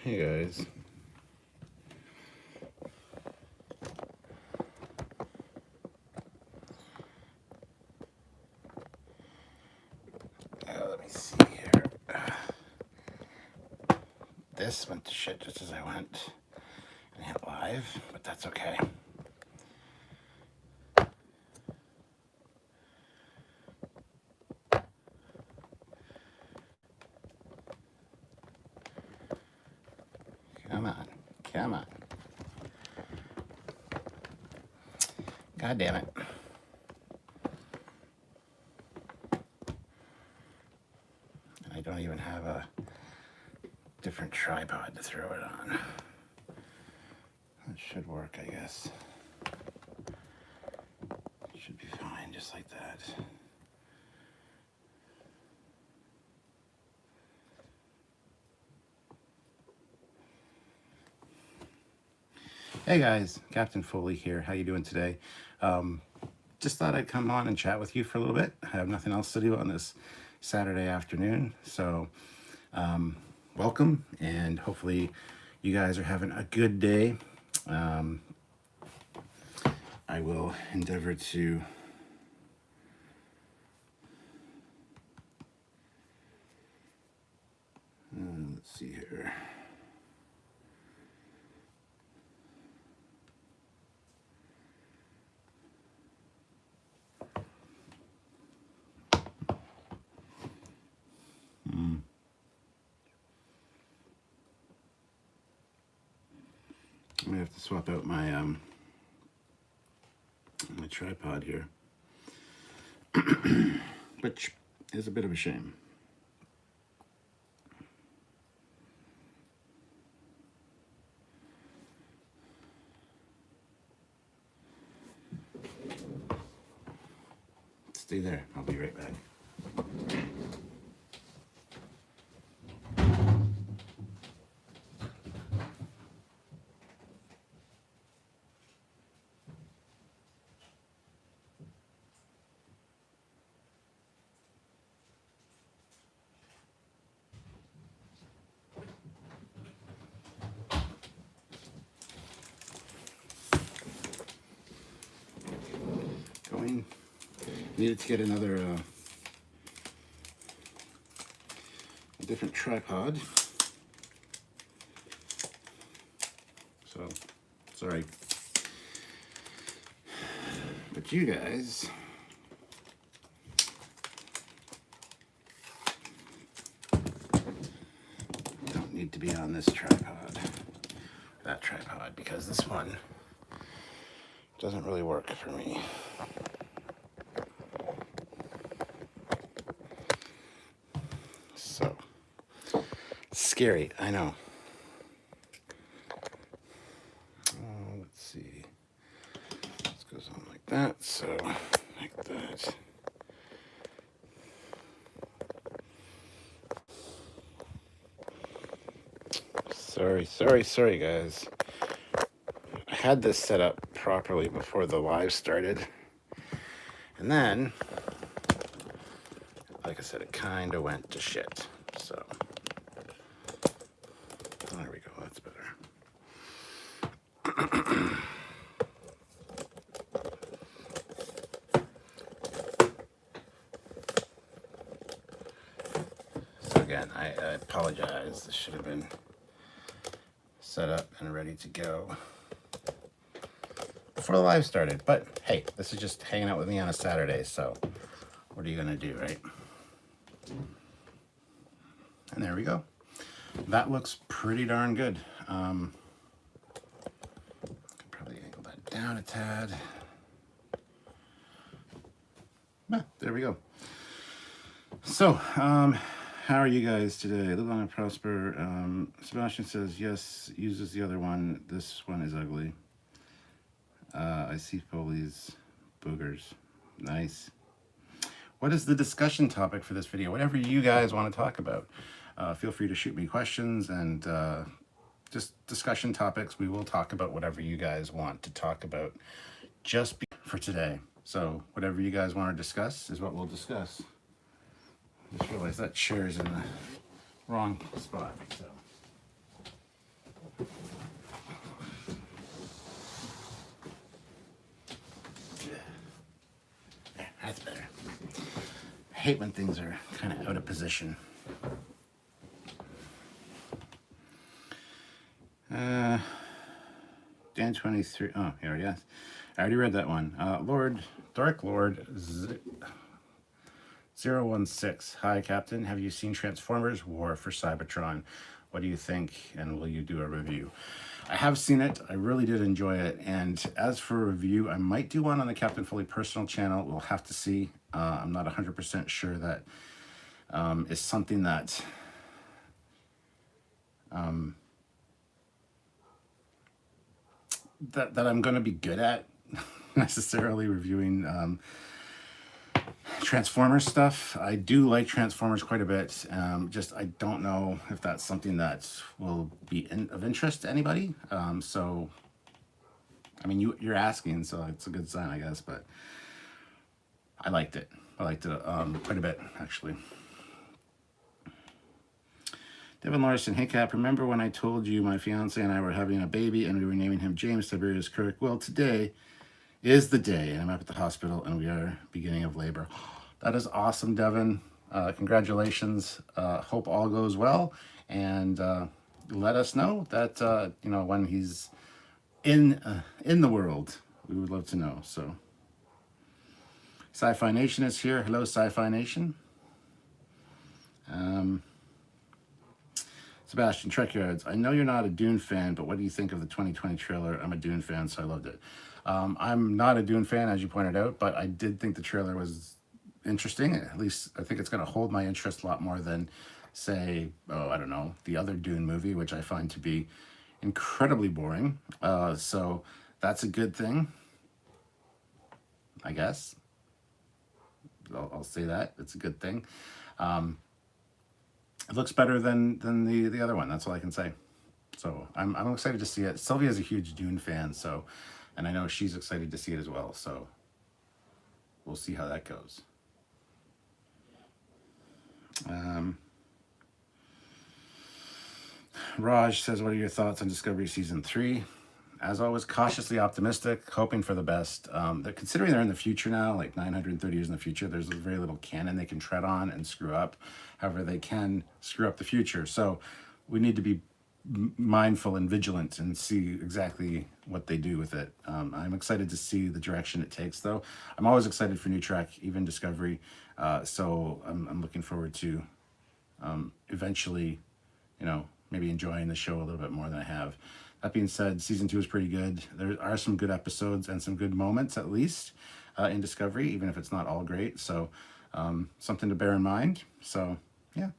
Hey guys. Let me see here. This went to shit just as I went and hit live, but that's okay. Come on. Come on. God damn it. And I don't even have a different tripod to throw it on. That should work, I guess. Should be fine, just like that. Hey guys, Captain Foley here. How you doing today? Just thought I'd come on and chat with you for a little bit. I have nothing else to do on this Saturday afternoon, so welcome, and hopefully you guys are having a good day. I will endeavor to let's see here. I'm gonna have to swap out my my tripod here, which is a bit of a shame. Stay there. I'll be right back. Needed to get another a different tripod. So sorry, but you guys don't need to be on this tripod, that tripod, because this one doesn't really work for me. So scary, I know. Let's see. This goes on like that, so like that. Sorry, guys. I had this set up properly before the live started, and then, like I said, it kind of went to shit. So there we go. That's better. So again, I apologize. This should have been set up and ready to go before the live started. But hey, this is just hanging out with me on a Saturday, so what are you gonna do, right? And there we go. That looks pretty darn good. I can probably angle that down a tad. There we go. So, how are you guys today? Live long and prosper. Sebastian says, yes, uses the other one. This one is ugly. I see Foley's boogers. Nice. What is the discussion topic for this video? Whatever you guys want to talk about. Feel free to shoot me questions and just discussion topics. We will talk about whatever you guys want to talk about just for today. So whatever you guys want to discuss is what we'll discuss. Just realized that chair's in the wrong spot. So. There, that's better. I hate when things are kind of out of position. Dan 23. Oh, here, yes. I already read that one. Dark Lord 016. Hi, Captain. Have you seen Transformers War for Cybertron? What do you think? And will you do a review? I have seen it. I really did enjoy it. And as for a review, I might do one on the Captain Foley personal channel. We'll have to see. I'm not 100% sure that is something that that I'm going to be good at necessarily reviewing Transformers stuff. I do like Transformers quite a bit. Just I don't know if that's something that will be of interest to anybody. So, I mean, you're asking, so it's a good sign, I guess. But I liked it. I liked it quite a bit, actually. Devin Larson, hey Cap, remember when I told you my fiance and I were having a baby and we were naming him James Tiberius Kirk? Well, today is the day, and I'm up at the hospital and we are beginning of labor. That is awesome, Devin. Congratulations. Hope all goes well, and let us know that when he's in the world. We would love to know. So, Sci-Fi Nation is here. Hello, Sci-Fi Nation. Sebastian Trekyards, I know you're not a Dune fan, but what do you think of the 2020 trailer? I'm a Dune fan, so I loved it. I'm not a Dune fan, as you pointed out, but I did think the trailer was interesting. At least I think it's going to hold my interest a lot more than, say, I don't know, the other Dune movie, which I find to be incredibly boring. So that's a good thing, I guess. I'll say that. It's a good thing. It looks better than the other one. That's all I can say. So I'm excited to see it. Sylvia's a huge Dune fan, so, and I know she's excited to see it as well. So we'll see how that goes. Raj says, what are your thoughts on Discovery Season 3? As always, cautiously optimistic, hoping for the best. Considering they're in the future now, like 930 years in the future, there's very little canon they can tread on and screw up. However, they can screw up the future. So we need to be mindful and vigilant and see exactly what they do with it. I'm excited to see the direction it takes, though. I'm always excited for new Trek, even Discovery. So I'm looking forward to eventually, maybe enjoying the show a little bit more than I have. That being said, season 2 is pretty good. There are some good episodes and some good moments, at least, in Discovery, even if it's not all great. So something to bear in mind. So, yeah.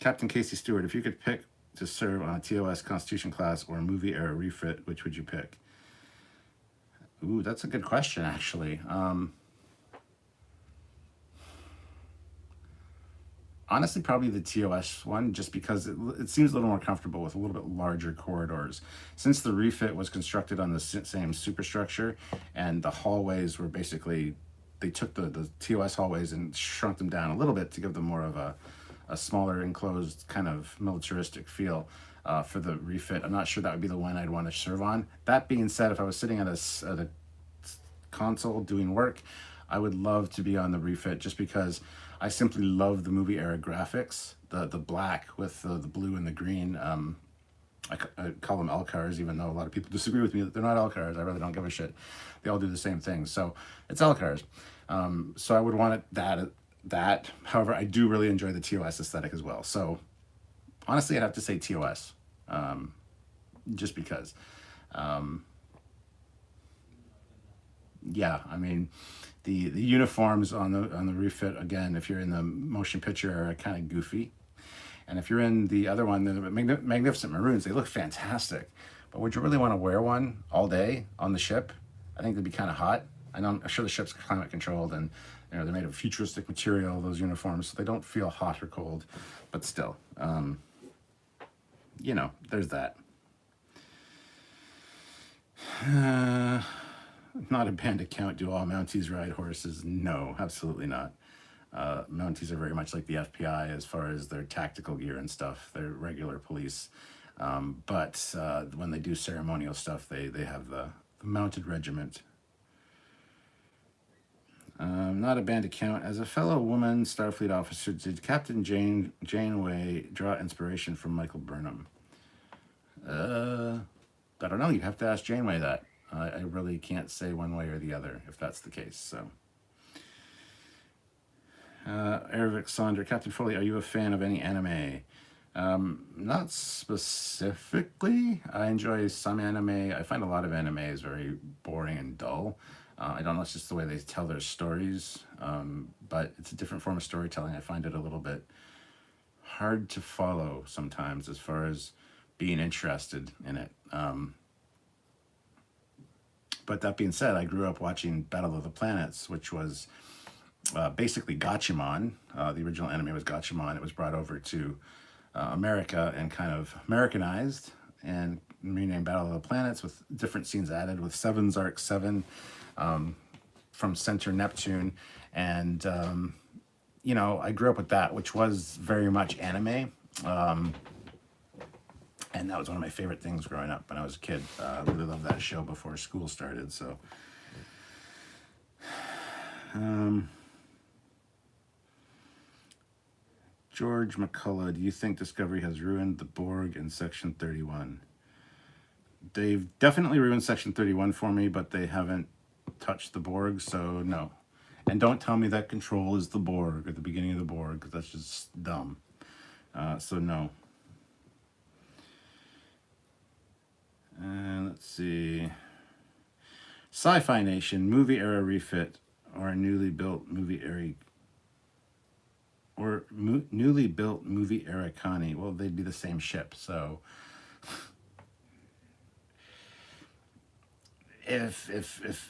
Captain Casey Stewart, if you could pick to serve on a TOS Constitution class or a movie era refit, which would you pick? Ooh, that's a good question, actually. Honestly, probably the TOS one, just because it seems a little more comfortable with a little bit larger corridors. Since the refit was constructed on the same superstructure, and the hallways were basically, they took the TOS hallways and shrunk them down a little bit to give them more of a smaller, enclosed, kind of militaristic feel for the refit. I'm not sure that would be the one I'd want to serve on. That being said, if I was sitting at a console doing work, I would love to be on the refit, just because I simply love the movie era graphics. The black with the blue and the green. I call them Elcars, even though a lot of people disagree with me that they're not Elcars. I really don't give a shit. They all do the same thing. So it's Elcars. So I would want it that. However, I do really enjoy the TOS aesthetic as well. So honestly, I'd have to say TOS, just because. Yeah, I mean, the uniforms on the refit, again, if you're in the motion picture, are kind of goofy, and if you're in the other one, the Magnificent Maroons, they look fantastic. But would you really want to wear one all day on the ship? I think they'd be kind of hot. I'm sure the ship's climate controlled, and they're made of futuristic material, those uniforms, so they don't feel hot or cold. But still, there's that. not a band account. Do all Mounties ride horses? No, absolutely not. Mounties are very much like the FBI as far as their tactical gear and stuff. They're regular police. But when they do ceremonial stuff, they have the mounted regiment. Not a band account. As a fellow woman Starfleet officer, did Captain Janeway draw inspiration from Michael Burnham? I don't know. You have to ask Janeway that. I really can't say one way or the other if that's the case. So, Ervik Sonder, Captain Foley, are you a fan of any anime? Not specifically. I enjoy some anime. I find a lot of anime is very boring and dull. I don't know, it's just the way they tell their stories, but it's a different form of storytelling. I find it a little bit hard to follow sometimes as far as being interested in it. But that being said, I grew up watching Battle of the Planets, which was basically Gatchaman. The original anime was Gatchaman. It was brought over to America and kind of Americanized and renamed Battle of the Planets with different scenes added with Seven's Arc 7 from Center Neptune. And, you know, I grew up with that, which was very much anime. And that was one of my favorite things growing up when I was a kid. I really loved that show before school started. So, George McCullough, do you think Discovery has ruined the Borg in Section 31? They've definitely ruined Section 31 for me, but they haven't touched the Borg, so no. And don't tell me that Control is the Borg at the beginning of the Borg, because that's just dumb. So no. Let's see. Sci-Fi Nation, movie era refit, or a newly built movie era, newly built movie era Connie. Well, they'd be the same ship, so if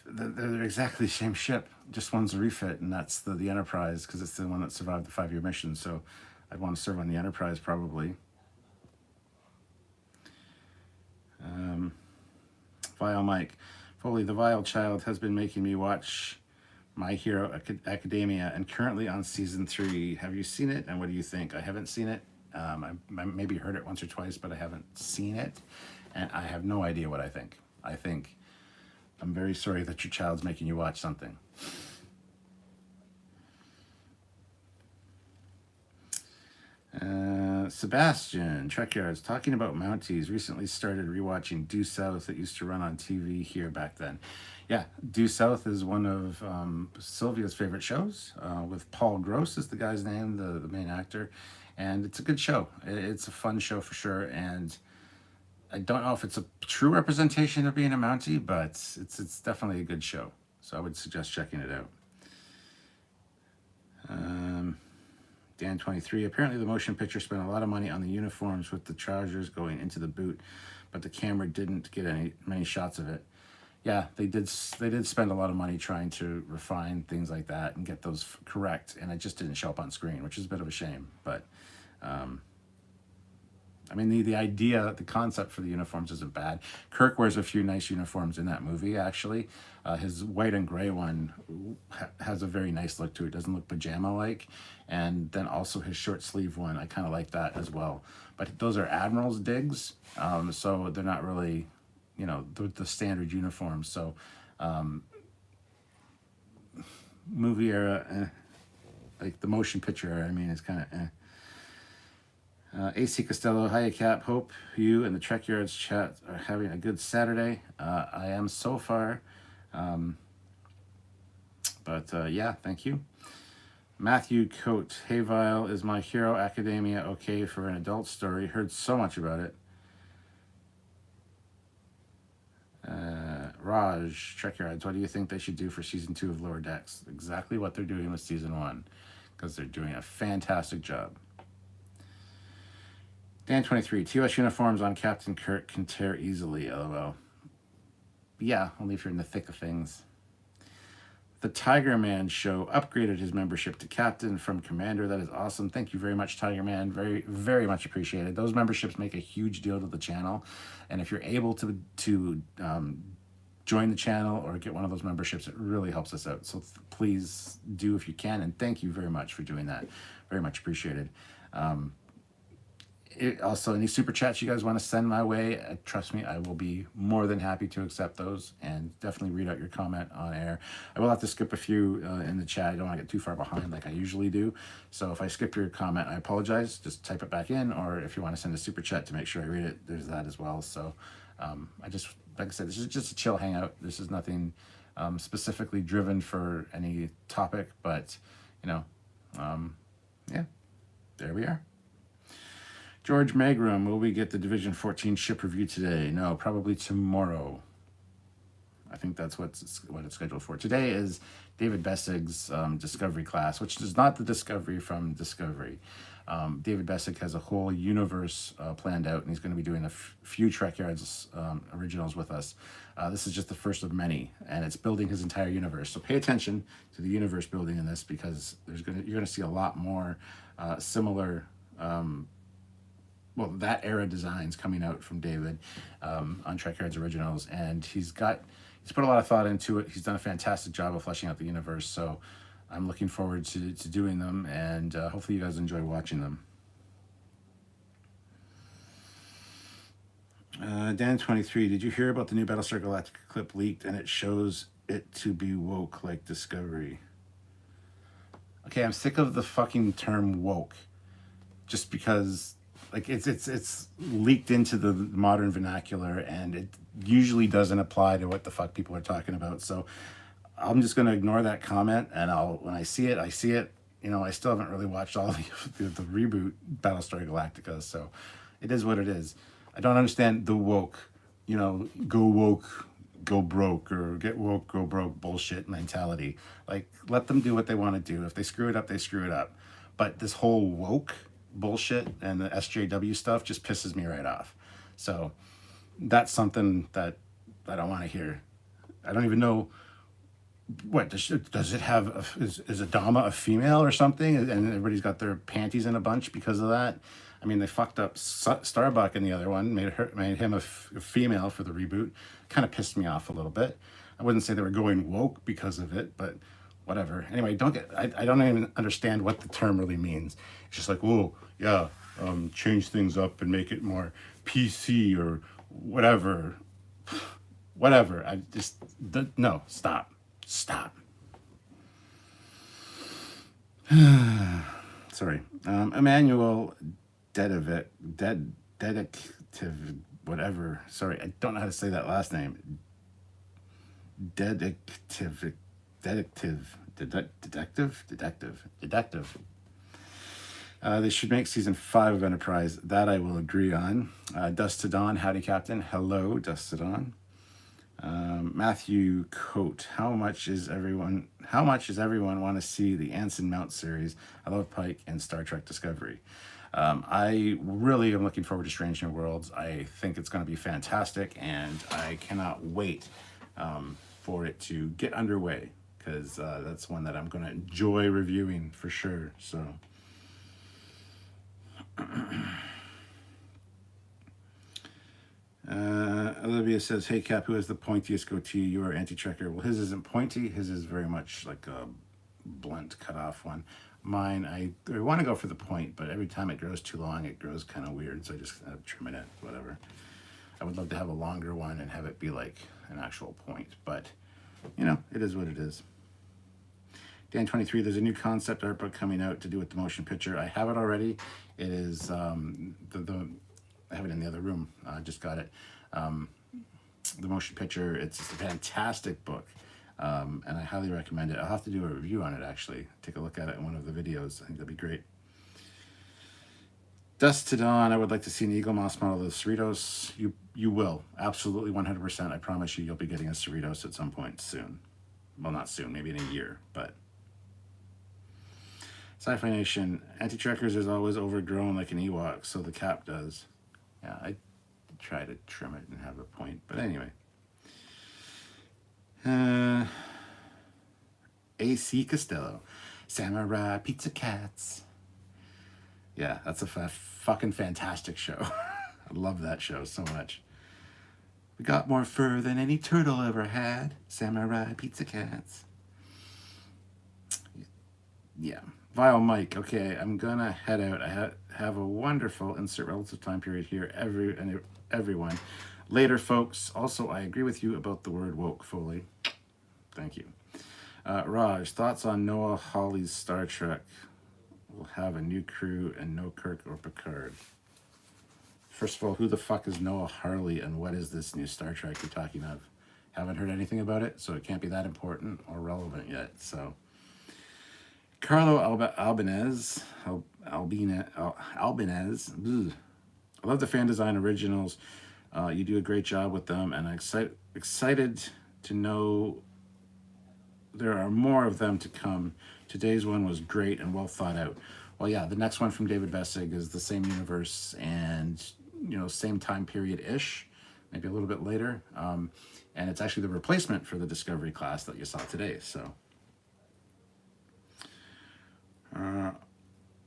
they're exactly the same ship, just one's a refit, and that's the Enterprise, because it's the one that survived the 5-year mission. So I'd want to serve on the Enterprise probably. Vile Mike, Foley, the Vile Child has been making me watch My Hero Academia and currently on season 3. Have you seen it, and what do you think? I haven't seen it. I maybe heard it once or twice, but I haven't seen it, and I have no idea what I think. I think I'm very sorry that your child's making you watch something. Sebastian, Trekyards, talking about Mounties, recently started rewatching Due South that used to run on TV here back then. Yeah, Due South is one of Sylvia's favorite shows, with Paul Gross is the guy's name, the main actor, and it's a good show. It's a fun show for sure, and I don't know if it's a true representation of being a Mountie, but it's definitely a good show, so I would suggest checking it out. Dan 23, apparently the motion picture spent a lot of money on the uniforms with the trousers going into the boot, but the camera didn't get many shots of it. Yeah, they did spend a lot of money trying to refine things like that and get those correct, and it just didn't show up on screen, which is a bit of a shame. But I mean, the idea, the concept for the uniforms isn't bad. Kirk wears a few nice uniforms in that movie, actually. His white and gray one has a very nice look to it. It doesn't look pajama-like. And then also his short sleeve one, I kind of like that as well. But those are Admiral's digs, so they're not really, you know, the standard uniforms. So movie era, like the motion picture era, I mean, it's kind of AC Costello, hiya Cap, hope you and the Trekyards chat are having a good Saturday. I am so far. Yeah, thank you. Matthew Coate, hey Vile, is My Hero Academia okay for an adult story? Heard so much about it. Raj, Trekyards, what do you think they should do for season 2 of Lower Decks? Exactly what they're doing with season 1, because they're doing a fantastic job. Dan 23, TOS uniforms on Captain Kirk can tear easily, lol. Yeah, only if you're in the thick of things. The Tiger Man show upgraded his membership to Captain from Commander. That is awesome. Thank you very much, Tiger Man. Very, very much appreciated. Those memberships make a huge deal to the channel. And if you're able to join the channel or get one of those memberships. It really helps us out. So please do if you can. And thank you very much for doing that. Very much appreciated. Also, any super chats you guys want to send my way, trust me, I will be more than happy to accept those and definitely read out your comment on air. I will have to skip a few in the chat. I don't want to get too far behind like I usually do. So if I skip your comment, I apologize. Just type it back in, or if you want to send a super chat to make sure I read it, there's that as well. So I just, like I said, this is just a chill hangout. This is nothing specifically driven for any topic, but, you know, yeah, there we are. George Magram, will we get the Division 14 ship review today? No, probably tomorrow. I think that's what it's scheduled for. Today is David Bessig's Discovery class, which is not the Discovery from Discovery. David Bessig has a whole universe planned out, and he's going to be doing a few Trekyards originals with us. This is just the first of many, and it's building his entire universe. So pay attention to the universe building in this, because you're going to see a lot more similar that era designs coming out from David on Trekyards Originals, and he's put a lot of thought into it. He's done a fantastic job of fleshing out the universe, so I'm looking forward to doing them, and hopefully you guys enjoy watching them. Dan23, did you hear about the new Battlestar Galactica clip leaked, and it shows it to be woke like Discovery? Okay, I'm sick of the fucking term woke, just because like it's leaked into the modern vernacular, and it usually doesn't apply to what the fuck people are talking about. So I'm just going to ignore that comment, and when I see it, I see it. You know, I still haven't really watched all the reboot Battlestar Galactica, so it is what it is. I don't understand the woke, you know, go woke, go broke, or get woke, go broke bullshit mentality. Like, let them do what they want to do. If they screw it up, they screw it up. But this whole woke bullshit and the SJW stuff just pisses me right off. So that's something that I don't want to hear. I don't even know what does it have. Is Adama a female or something? And everybody's got their panties in a bunch because of that. I mean, they fucked up Starbuck in the other one, made him a female for the reboot. Kind of pissed me off a little bit. I wouldn't say they were going woke because of it, but whatever. Anyway, I don't even understand what the term really means. It's just like, oh yeah, change things up and make it more PC or whatever. Whatever. I just no. Stop. Sorry. Emmanuel Dedictive, whatever. Sorry, I don't know how to say that last name. Detective. They should make season 5 of Enterprise. That I will agree on. Dust to Dawn, howdy Captain. Hello, Dust to Dawn. Matthew Coate, how much does everyone want to see the Anson Mount series? I love Pike and Star Trek Discovery. I really am looking forward to Strange New Worlds. I think it's going to be fantastic, and I cannot wait for it to get underway, because that's one that I'm going to enjoy reviewing for sure. So Olivia says, hey Cap, who has the pointiest goatee? You are anti-Trekker. Well, his isn't pointy. His is very much like a blunt cut off one. Mine, I want to go for the point, but every time it grows too long, it grows kind of weird, so I just end up trimming it, whatever. I would love to have a longer one and have it be like an actual point, but you know, it is what it is. Dan23, there's a new concept art book coming out to do with the motion picture. I have it already. It is I have it in the other room. I just got it. The motion picture, it's a fantastic book. And I highly recommend it. I'll have to do a review on it, actually. Take a look at it in one of the videos. I think that'd be great. Dust to Dawn, I would like to see an Eagle Moss model of the Cerritos. You will. Absolutely 100%. I promise you'll be getting a Cerritos at some point soon. Well, not soon. Maybe in a year, but... Sci-Fi Nation, Anti-Trekkers is always overgrown like an Ewok, so the Cap does. Yeah, I try to trim it and have a point, but anyway. AC Costello, Samurai Pizza Cats. Yeah, that's a fucking fantastic show. I love that show so much. We got more fur than any turtle ever had. Samurai pizza cats. Yeah. Vile Mike. Okay, I'm gonna head out. I have a wonderful insert relative time period here. Everyone. Later, folks. Also, I agree with you about the word woke, Foley. Thank you. Raj, thoughts on Noah Hawley's Star Trek? We'll have a new crew and no Kirk or Picard. First of all, who the fuck is Noah Hawley and what is this new Star Trek you're talking of? Haven't heard anything about it, so it can't be that important or relevant yet. So, Carlo Albanese. Ugh. I love the fan design originals. You do a great job with them, and I'm excited to know there are more of them to come. Today's one was great and well thought out. Well, yeah, the next one from David Vessig is the same universe and, same time period-ish, maybe a little bit later. And it's actually the replacement for the Discovery class that you saw today, so.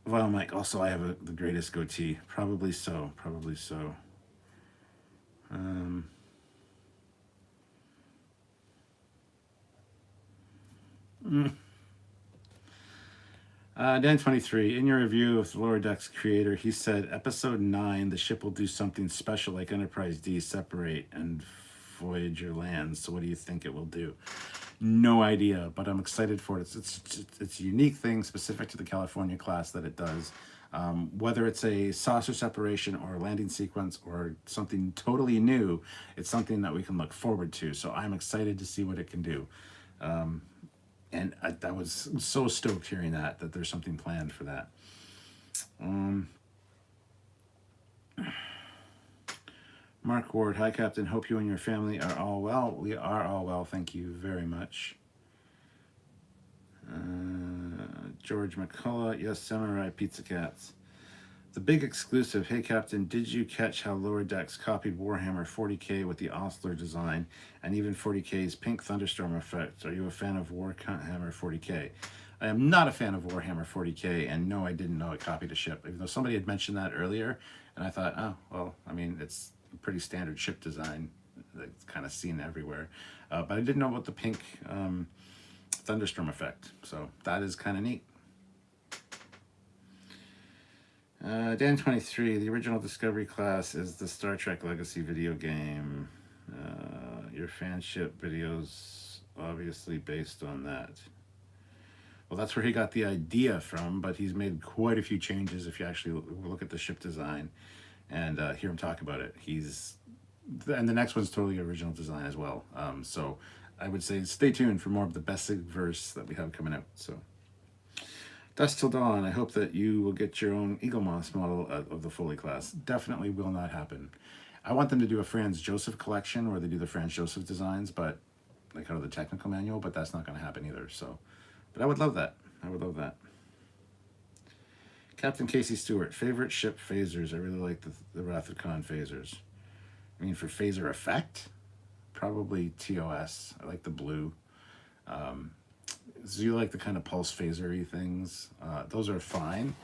Well, Mike, also I have the greatest goatee. Probably so. Dan 23, in your review of the Lower Decks creator, he said, Episode 9, the ship will do something special like Enterprise D, separate and Voyager lands. So what do you think it will do? No idea, but I'm excited for it. It's a unique thing specific to the California class that it does. Whether it's a saucer separation or a landing sequence or something totally new, it's something that we can look forward to. So I'm excited to see what it can do. And I was so stoked hearing that there's something planned for that. Mark Ward, hi Captain, hope you and your family are all well. We are all well, thank you very much. George McCullough, yes, Samurai Pizza Cats. The big exclusive, hey Captain, did you catch how Lower Decks copied Warhammer 40k with the Osler design and even 40k's pink thunderstorm effect? Are you a fan of Warhammer 40k? I am not a fan of Warhammer 40k, and no, I didn't know it copied a ship, even though somebody had mentioned that earlier, and I thought, oh, well, I mean, it's a pretty standard ship design that's kind of seen everywhere, but I didn't know about the pink thunderstorm effect, so that is kind of neat. Dan 23, the original Discovery class is the Star Trek Legacy video game. Your fanship videos obviously based on that. Well, that's where he got the idea from, but he's made quite a few changes if you actually look at the ship design and hear him talk about it. And the next one's totally original design as well. So I would say stay tuned for more of the best verse that we have coming out. So. Dust Till Dawn, I hope that you will get your own Eagle Moss model of the Foley class. Definitely will not happen. I want them to do a Franz Joseph collection where they do the Franz Joseph designs, but like out of the technical manual, but that's not going to happen either. So, but I would love that. Captain Casey Stewart, favorite ship phasers. I really like the Wrath of Khan phasers. I mean, for phaser effect, probably TOS. I like the blue. So you like the kind of pulse phaser-y things. Those are fine.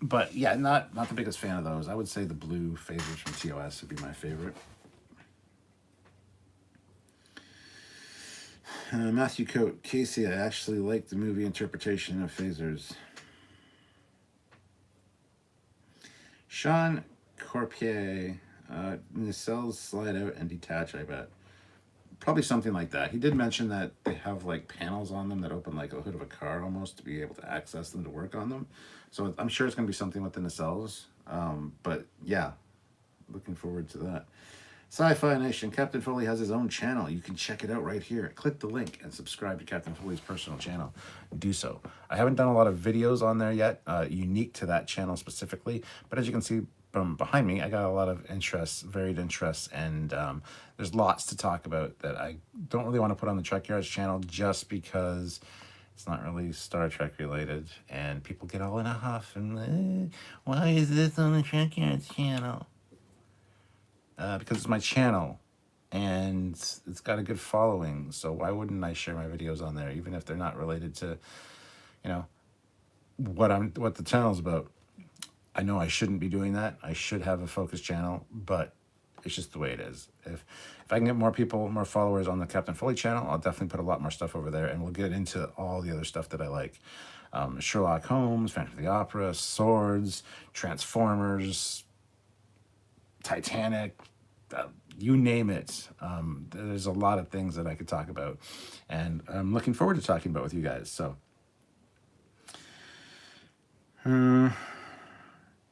But yeah, not the biggest fan of those. I would say the blue phasers from TOS would be my favorite. Matthew Coate, Casey, I actually like the movie interpretation of phasers. Sean Corpier, nacelles slide out and detach, I bet. Probably something like that. He did mention that they have like panels on them that open like a hood of a car almost to be able to access them to work on them. So I'm sure it's going to be something with the nacelles. But yeah, looking forward to that. Sci-Fi Nation, Captain Foley has his own channel. You can check it out right here. Click the link and subscribe to Captain Foley's personal channel. Do so. I haven't done a lot of videos on there yet, unique to that channel specifically. But as you can see from behind me, I got a lot of interests, varied interests, and there's lots to talk about that I don't really want to put on the Trekyards channel just because it's not really Star Trek related, and people get all in a huff and why is this on the Trekyards channel? Because it's my channel and it's got a good following, so why wouldn't I share my videos on there, even if they're not related to, what the channel's about. I know I shouldn't be doing that. I should have a focused channel, but it's just the way it is. If I can get more people, more followers on the Captain Foley channel, I'll definitely put a lot more stuff over there, and we'll get into all the other stuff that I like. Sherlock Holmes, Phantom of the Opera, swords, Transformers, Titanic, you name it. There's a lot of things that I could talk about, and I'm looking forward to talking about with you guys. So,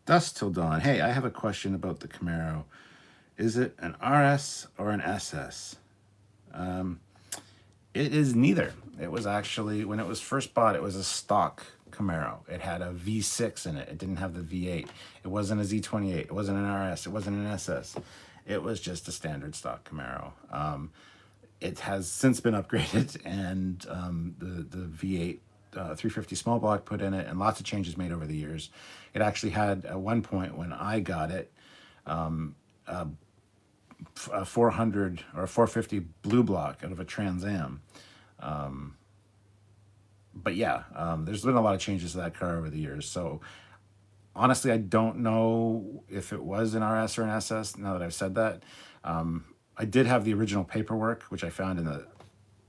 Dust Till Dawn. Hey, I have a question about the Camaro. Is it an RS or an SS? It is neither. It was actually, when it was first bought, it was a stock Camaro. It had a V6 in it. It didn't have the V8. It wasn't a Z28. It wasn't an RS. It wasn't an SS. It was just a standard stock Camaro. It has since been upgraded, and the V8 350 small block put in it, and lots of changes made over the years. It actually had, at one point when I got it, a 400 or a 450 blue block out of a Trans Am. But yeah, there's been a lot of changes to that car over the years. So honestly, I don't know if it was an RS or an SS, now that I've said that. I did have the original paperwork, which I found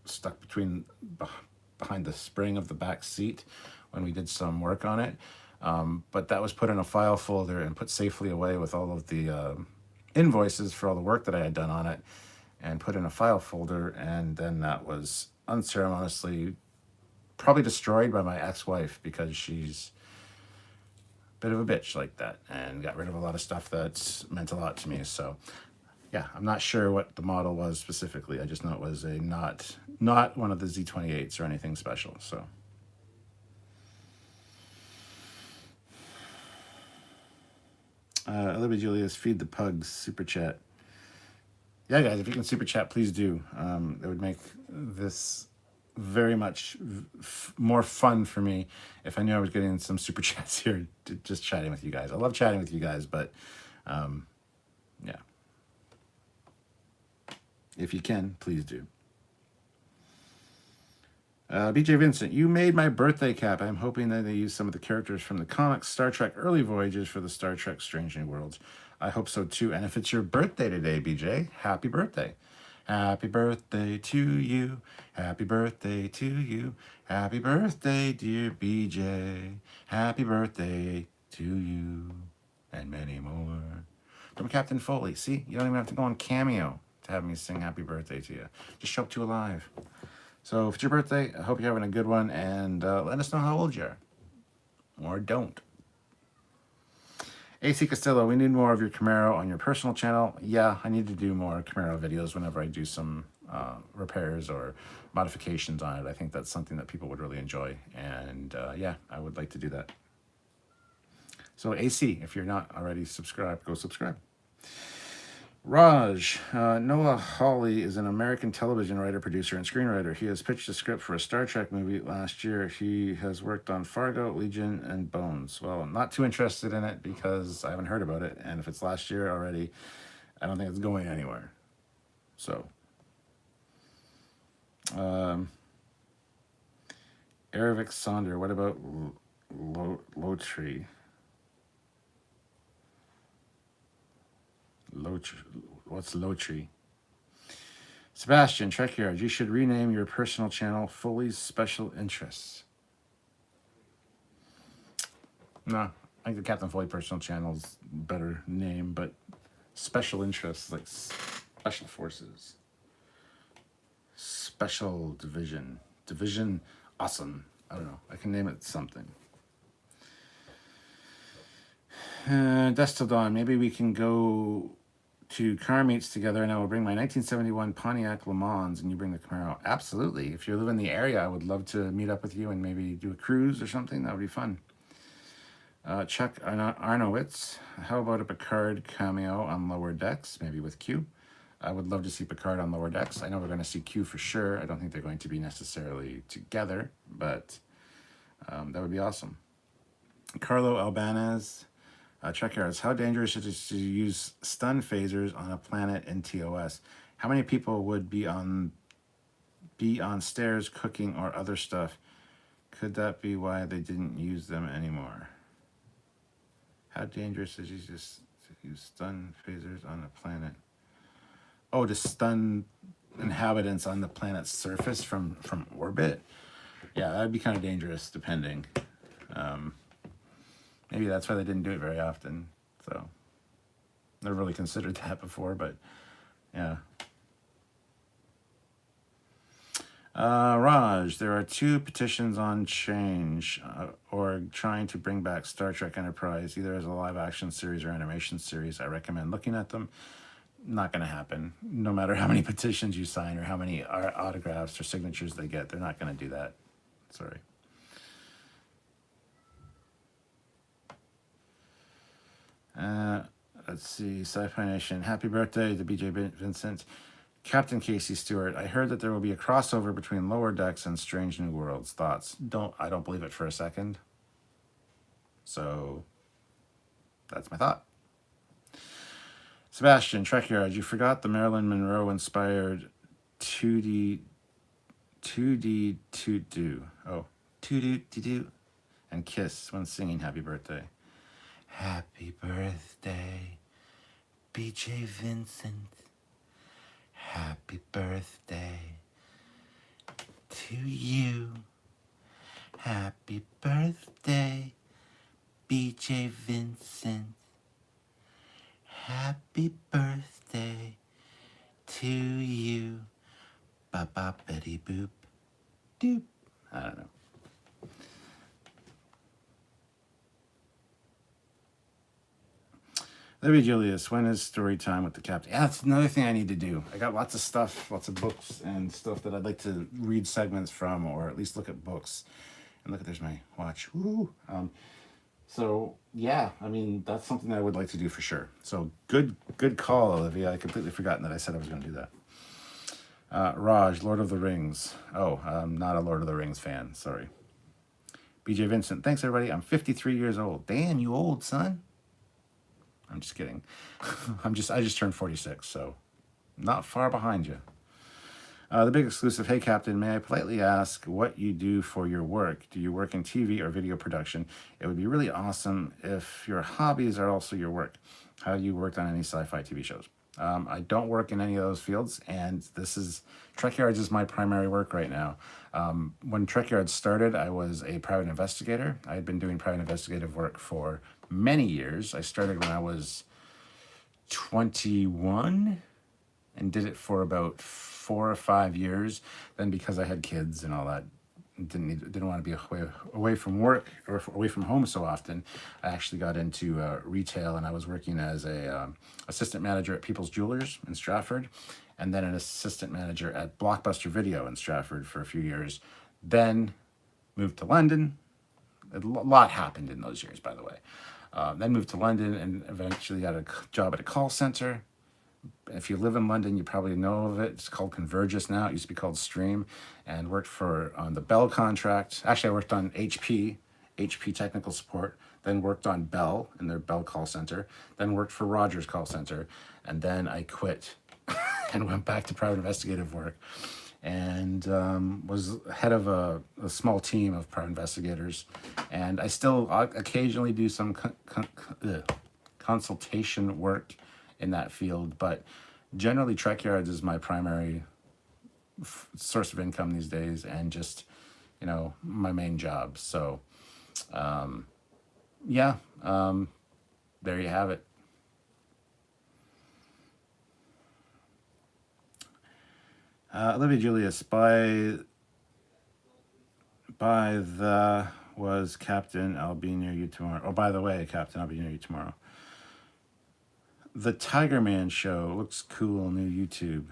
stuck behind the spring of the back seat when we did some work on it. But that was put in a file folder and put safely away with all of the invoices for all the work that I had done on it, and put in a file folder. And then that was unceremoniously probably destroyed by my ex-wife, because she's a bit of a bitch like that, and got rid of a lot of stuff that meant a lot to me. So yeah, I'm not sure what the model was specifically. I just know it was a not one of the Z28s or anything special. So Olivia Julius, feed the pugs, super chat. Yeah, guys, if you can super chat, please do. It would make this very much more fun for me if I knew I was getting some super chats here, just chatting with you guys. I love chatting with you guys, but yeah. If you can, please do. BJ Vincent, you made my birthday cap. I'm hoping that they use some of the characters from the comics Star Trek Early Voyages for the Star Trek Strange New Worlds. I hope so too. And if it's your birthday today, BJ, happy birthday. Happy birthday to you. Happy birthday to you. Happy birthday, dear BJ. Happy birthday to you. And many more. From Captain Foley. See, you don't even have to go on Cameo to have me sing happy birthday to you. Just show up to a live. So if it's your birthday, I hope you're having a good one, and let us know how old you are. Or don't. AC Castillo, we need more of your Camaro on your personal channel. Yeah, I need to do more Camaro videos whenever I do some repairs or modifications on it. I think that's something that people would really enjoy. And yeah, I would like to do that. So AC, if you're not already subscribed, go subscribe. Raj, Noah Hawley is an American television writer, producer, and screenwriter. He has pitched a script for a Star Trek movie last year. He has worked on Fargo, Legion, and Bones. Well, I'm not too interested in it because I haven't heard about it. And if it's last year already, I don't think it's going anywhere. So, Erevik Sonder, what about Lotri? What's Lotri? Sebastian, Trekyards, you should rename your personal channel Foley's Special Interests. No, I think the Captain Foley personal channel is a better name, but Special Interests, like Special Forces. Special Division. Division Awesome. I don't know. I can name it something. Dust Till Dawn, maybe we can go to car meets together, and I will bring my 1971 Pontiac Le Mans and you bring the Camaro. Absolutely. If you live in the area, I would love to meet up with you and maybe do a cruise or something. That would be fun. Chuck Arnowitz, how about a Picard cameo on Lower Decks, maybe with Q? I would love to see Picard on Lower Decks. I know we're going to see Q for sure. I don't think they're going to be necessarily together, but that would be awesome. Carlo Albanez, Trekyards, how dangerous is it to use stun phasers on a planet in TOS? How many people would be on stairs cooking or other stuff? Could that be why they didn't use them anymore? How dangerous is it to use stun phasers on a planet? Oh, to stun inhabitants on the planet's surface from orbit. Yeah, that'd be kind of dangerous, depending. Um, Maybe that's why they didn't do it very often. So, never really considered that before, but yeah. Raj, there are 2 petitions on change or trying to bring back Star Trek Enterprise, either as a live action series or animation series. I recommend looking at them. Not going to happen. No matter how many petitions you sign or how many autographs or signatures they get, they're not going to do that. Sorry. Let's see. Sci-Fi Nation. Happy birthday to BJ Vincent. Captain Casey Stewart. I heard that there will be a crossover between Lower Decks and Strange New Worlds. Thoughts? I don't believe it for a second. So that's my thought. Sebastian, Trekyards, you forgot the Marilyn Monroe inspired 2D to do. Oh, to do and kiss when singing happy birthday. Happy birthday, BJ Vincent. Happy birthday to you. Happy birthday, BJ Vincent. Happy birthday to you. Ba ba bitty boop. Doop. I don't know. Libby Julius, when is story time with the captain? Yeah, that's another thing I need to do. I got lots of stuff, lots of books and stuff that I'd like to read segments from, or at least look at books. And look, there's my watch. Woo! So yeah, I mean, that's something that I would like to do for sure. So good call, Olivia. I completely forgotten that I said I was going to do that. Raj, Lord of the Rings. Oh, I'm not a Lord of the Rings fan. Sorry. BJ Vincent, thanks everybody. I'm 53 years old. Damn, you old, son. I'm just kidding. I just turned 46, so not far behind you. The big exclusive. Hey, Captain, may I politely ask what you do for your work? Do you work in TV or video production? It would be really awesome if your hobbies are also your work. Have you worked on any sci-fi TV shows? I don't work in any of those fields, and Trekyards is my primary work right now. When Trekyards started, I was a private investigator. I had been doing private investigative work for many years. I started when I was 21 and did it for about 4 or 5 years. Then because I had kids and all that, didn't want to be away from work or away from home so often, I actually got into retail, and I was working as a assistant manager at People's Jewelers in Stratford, and then an assistant manager at Blockbuster Video in Stratford for a few years. Then moved to London. A lot happened in those years, by the way. Then moved to London and eventually got a job at a call center. If you live in London, you probably know of it. It's called Convergys now. It used to be called Stream, and worked on the Bell contract. Actually, I worked on HP technical support, then worked on Bell in their Bell call center, then worked for Rogers call center, and then I quit and went back to private investigative work, and was head of a small team of private investigators. And I still occasionally do some consultation work in that field, but generally Trekyards is my primary source of income these days, and just, my main job. So there you have it. Olivia Julius, by the was Captain, I'll be near you tomorrow. Oh, by the way, Captain, I'll be near you tomorrow. The Tiger Man show looks cool. New YouTube.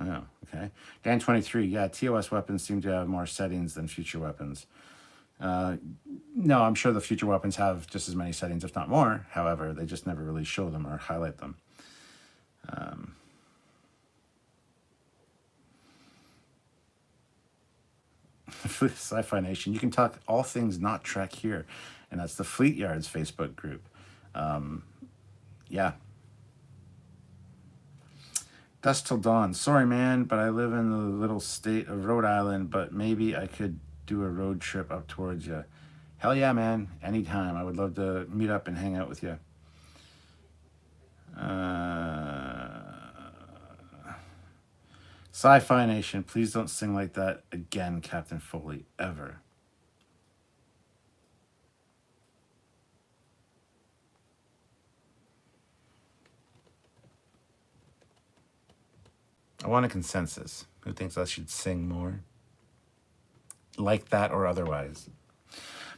Oh, okay. Dan 23. Yeah, TOS weapons seem to have more settings than future weapons. No, I'm sure the future weapons have just as many settings, if not more. However, they just never really show them or highlight them. Sci-Fi Nation. You can talk all things not Trek here, and that's the Fleet Yards Facebook group. Yeah. Dusk till dawn. Sorry, man, but I live in the little state of Rhode Island, but maybe I could do a road trip up towards you. Hell yeah, man. Anytime. I would love to meet up and hang out with you. Sci-Fi Nation, please don't sing like that again, Captain Foley, ever. I want a consensus. Who thinks I should sing more? Like that or otherwise.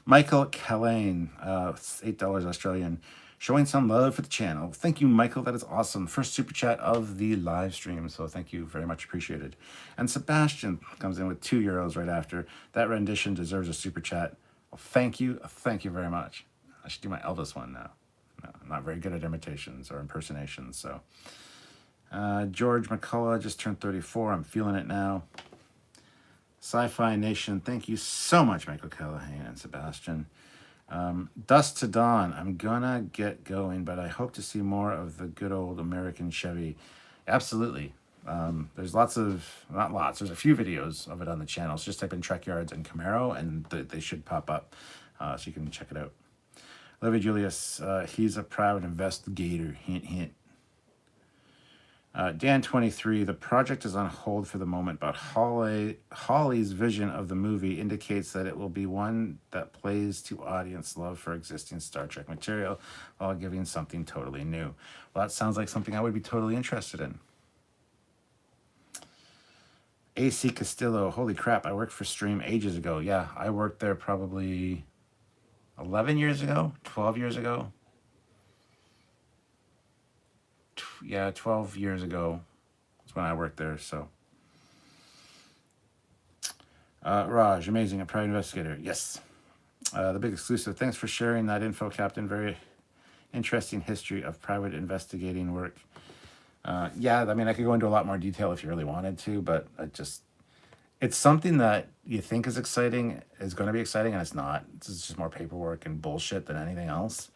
Michael Kellane, $8 Australian, showing some love for the channel. Thank you, Michael. That is awesome. First super chat of the live stream, so thank you very much. Appreciated. And Sebastian comes in with €2 right after. That rendition deserves a super chat. Well, thank you. Thank you very much. I should do my Elvis one now. No, I'm not very good at imitations or impersonations, so. George McCullough just turned 34. I'm feeling it now. Sci-Fi Nation, thank you so much, Michael Callahan and Sebastian. Dust to Dawn, I'm gonna get going, but I hope to see more of the good old American Chevy. Absolutely. There's lots of, not lots, there's a few videos of it on the channel. So just type in Trekyards and Camaro and they should pop up, so you can check it out. Olivia Julius, he's a proud investigator, hint, hint. Dan23, the project is on hold for the moment, but Holly's vision of the movie indicates that it will be one that plays to audience love for existing Star Trek material while giving something totally new. Well, that sounds like something I would be totally interested in. AC Castillo, holy crap, I worked for Stream ages ago. Yeah, I worked there probably 11 years ago, 12 years ago. Yeah, 12 years ago was when I worked there, so. Raj, amazing, a private investigator. Yes. The big exclusive. Thanks for sharing that info, Captain. Very interesting history of private investigating work. Yeah, I mean, I could go into a lot more detail if you really wanted to, but it's something that you think is exciting, is going to be exciting, and it's not. It's just more paperwork and bullshit than anything else.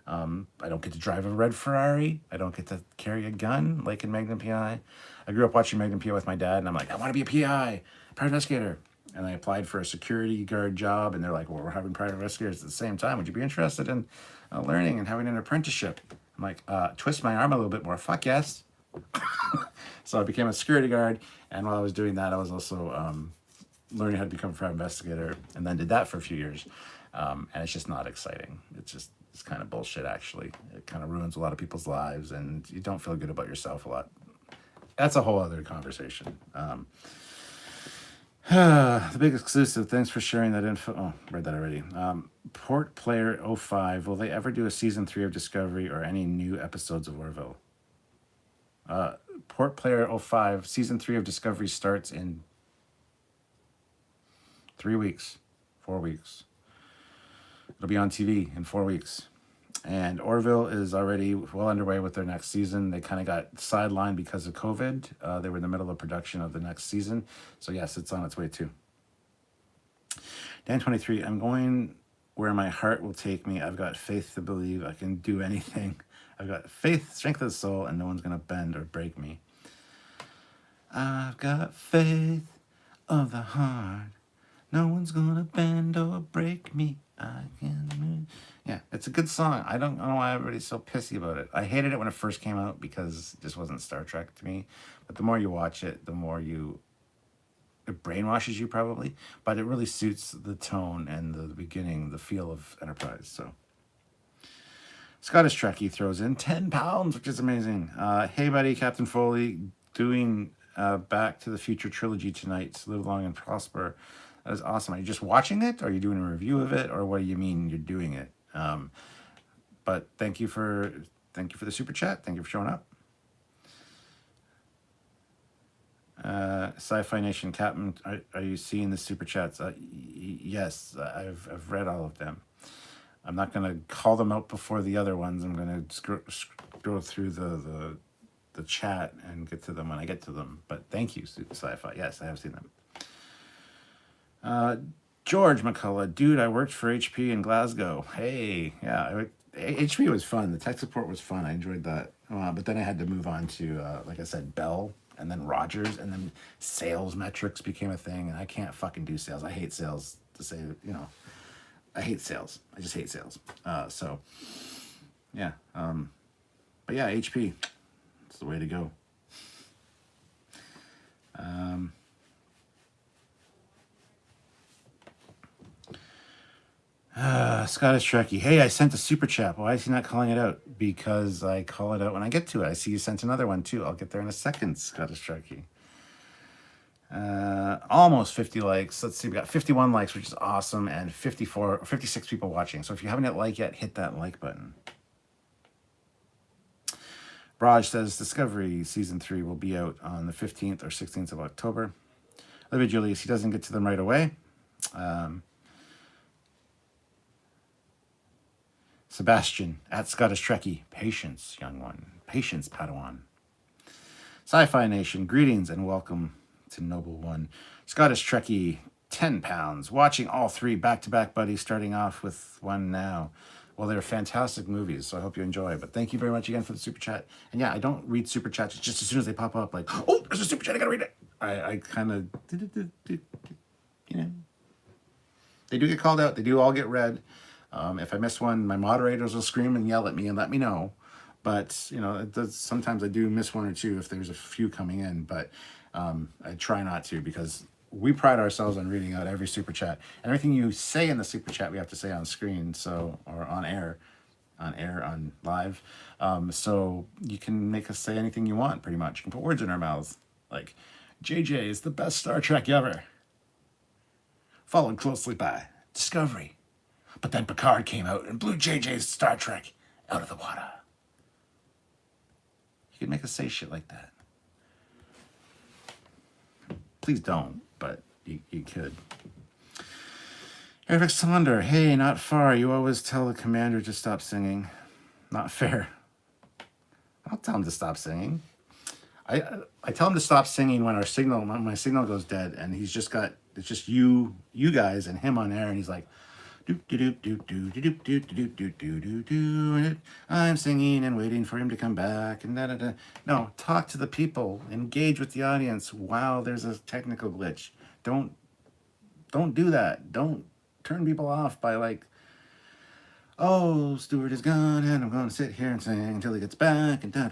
I don't get to drive a red Ferrari. I don't get to carry a gun like in Magnum PI. I grew up watching Magnum PI with my dad, and I'm like, I want to be a PI, private investigator. And I applied for a security guard job, and they're like, well, we're having private investigators at the same time. Would you be interested in learning and having an apprenticeship? I'm like, twist my arm a little bit more. Fuck yes. So I became a security guard, and while I was doing that, I was also learning how to become a private investigator, and then did that for a few years. And it's just not exciting. It's kind of bullshit, actually. It kind of ruins a lot of people's lives, and you don't feel good about yourself a lot. That's a whole other conversation. The big exclusive, thanks for sharing that info. Oh, read that already. Port Player 05, will they ever do a season 3 of Discovery or any new episodes of Orville? Port Player 05, season 3 of Discovery starts in 3 weeks, 4 weeks. It'll be on TV in 4 weeks. And Orville is already well underway with their next season. They kind of got sidelined because of COVID. They were in the middle of production of the next season. So yes, it's on its way too. Dan23, I'm going where my heart will take me. I've got faith to believe I can do anything. I've got faith, strength of the soul, and no one's going to bend or break me. I've got faith of the heart. No one's going to bend or break me. I can move. Yeah, it's a good song. I don't know why everybody's so pissy about it. I hated it when it first came out because it just wasn't Star Trek to me. But the more you watch it, the more it brainwashes you probably. But it really suits the tone and the beginning, the feel of Enterprise. So Scottish Trekkie throws in 10 pounds, which is amazing. Hey, buddy, Captain Foley, doing Back to the Future trilogy tonight. Live long and prosper. That is awesome. Are you just watching it? Or are you doing a review of it? Or what do you mean you're doing it? But thank you for the super chat. Thank you for showing up. Sci-Fi Nation Captain, are you seeing the super chats? Yes, I've read all of them. I'm not going to call them out before the other ones. I'm going to go through the chat and get to them when I get to them. But thank you, Sci-Fi. Yes, I have seen them. George McCullough, dude, I worked for HP in Glasgow. Hey, yeah, HP was fun. The tech support was fun. I enjoyed that. But then I had to move on to, like I said, Bell, and then Rogers, and then sales metrics became a thing. And I can't fucking do sales. I hate sales. To say, I hate sales. I just hate sales. So, yeah. But yeah, HP, it's the way to go. Um, Scottish Trekkie. Hey, I sent a super chat. Why is he not calling it out? Because I call it out when I get to it. I see you sent another one too. I'll get there in a second, Scottish Trekkie. Almost 50 likes. Let's see, we got 51 likes, which is awesome, and 56 people watching. So if you haven't hit like yet, hit that like button. Raj says Discovery Season 3 will be out on the 15th or 16th of October. Olivia Julius, he doesn't get to them right away. Sebastian, at Scottish Trekkie, patience, young one. Patience, Padawan. Sci-Fi Nation, greetings and welcome to Noble One. Scottish Trekkie, 10 pounds. Watching all three back-to-back, buddy, starting off with one now. Well, they're fantastic movies, so I hope you enjoy. But thank you very much again for the super chat. And yeah, I don't read super chats just as soon as they pop up, like, oh, there's a super chat, I gotta read it. I kind of, you know, they do get called out. They do all get read. If I miss one, my moderators will scream and yell at me and let me know. But, you know, it does, sometimes I do miss one or two if there's a few coming in. But I try not to, because we pride ourselves on reading out every super chat. And everything you say in the super chat, we have to say on screen, so, or on live. So you can make us say anything you want, pretty much. You can put words in our mouths, like, JJ is the best Star Trek ever, followed closely by Discovery. But then Picard came out and blew JJ's Star Trek out of the water. You can make us say shit like that. Please don't, but you could. Eric Sonder, hey, not far. You always tell the commander to stop singing. Not fair. I'll tell him to stop singing. I tell him to stop singing when my signal goes dead, and it's just you guys and him on air, and he's like, I'm singing and waiting for him to come back, and da. No, talk to the people, engage with the audience. Wow, there's a technical glitch. Don't do that. Don't turn people off by like, oh, Stuart is gone, and I'm going to sit here and sing until he gets back, and da.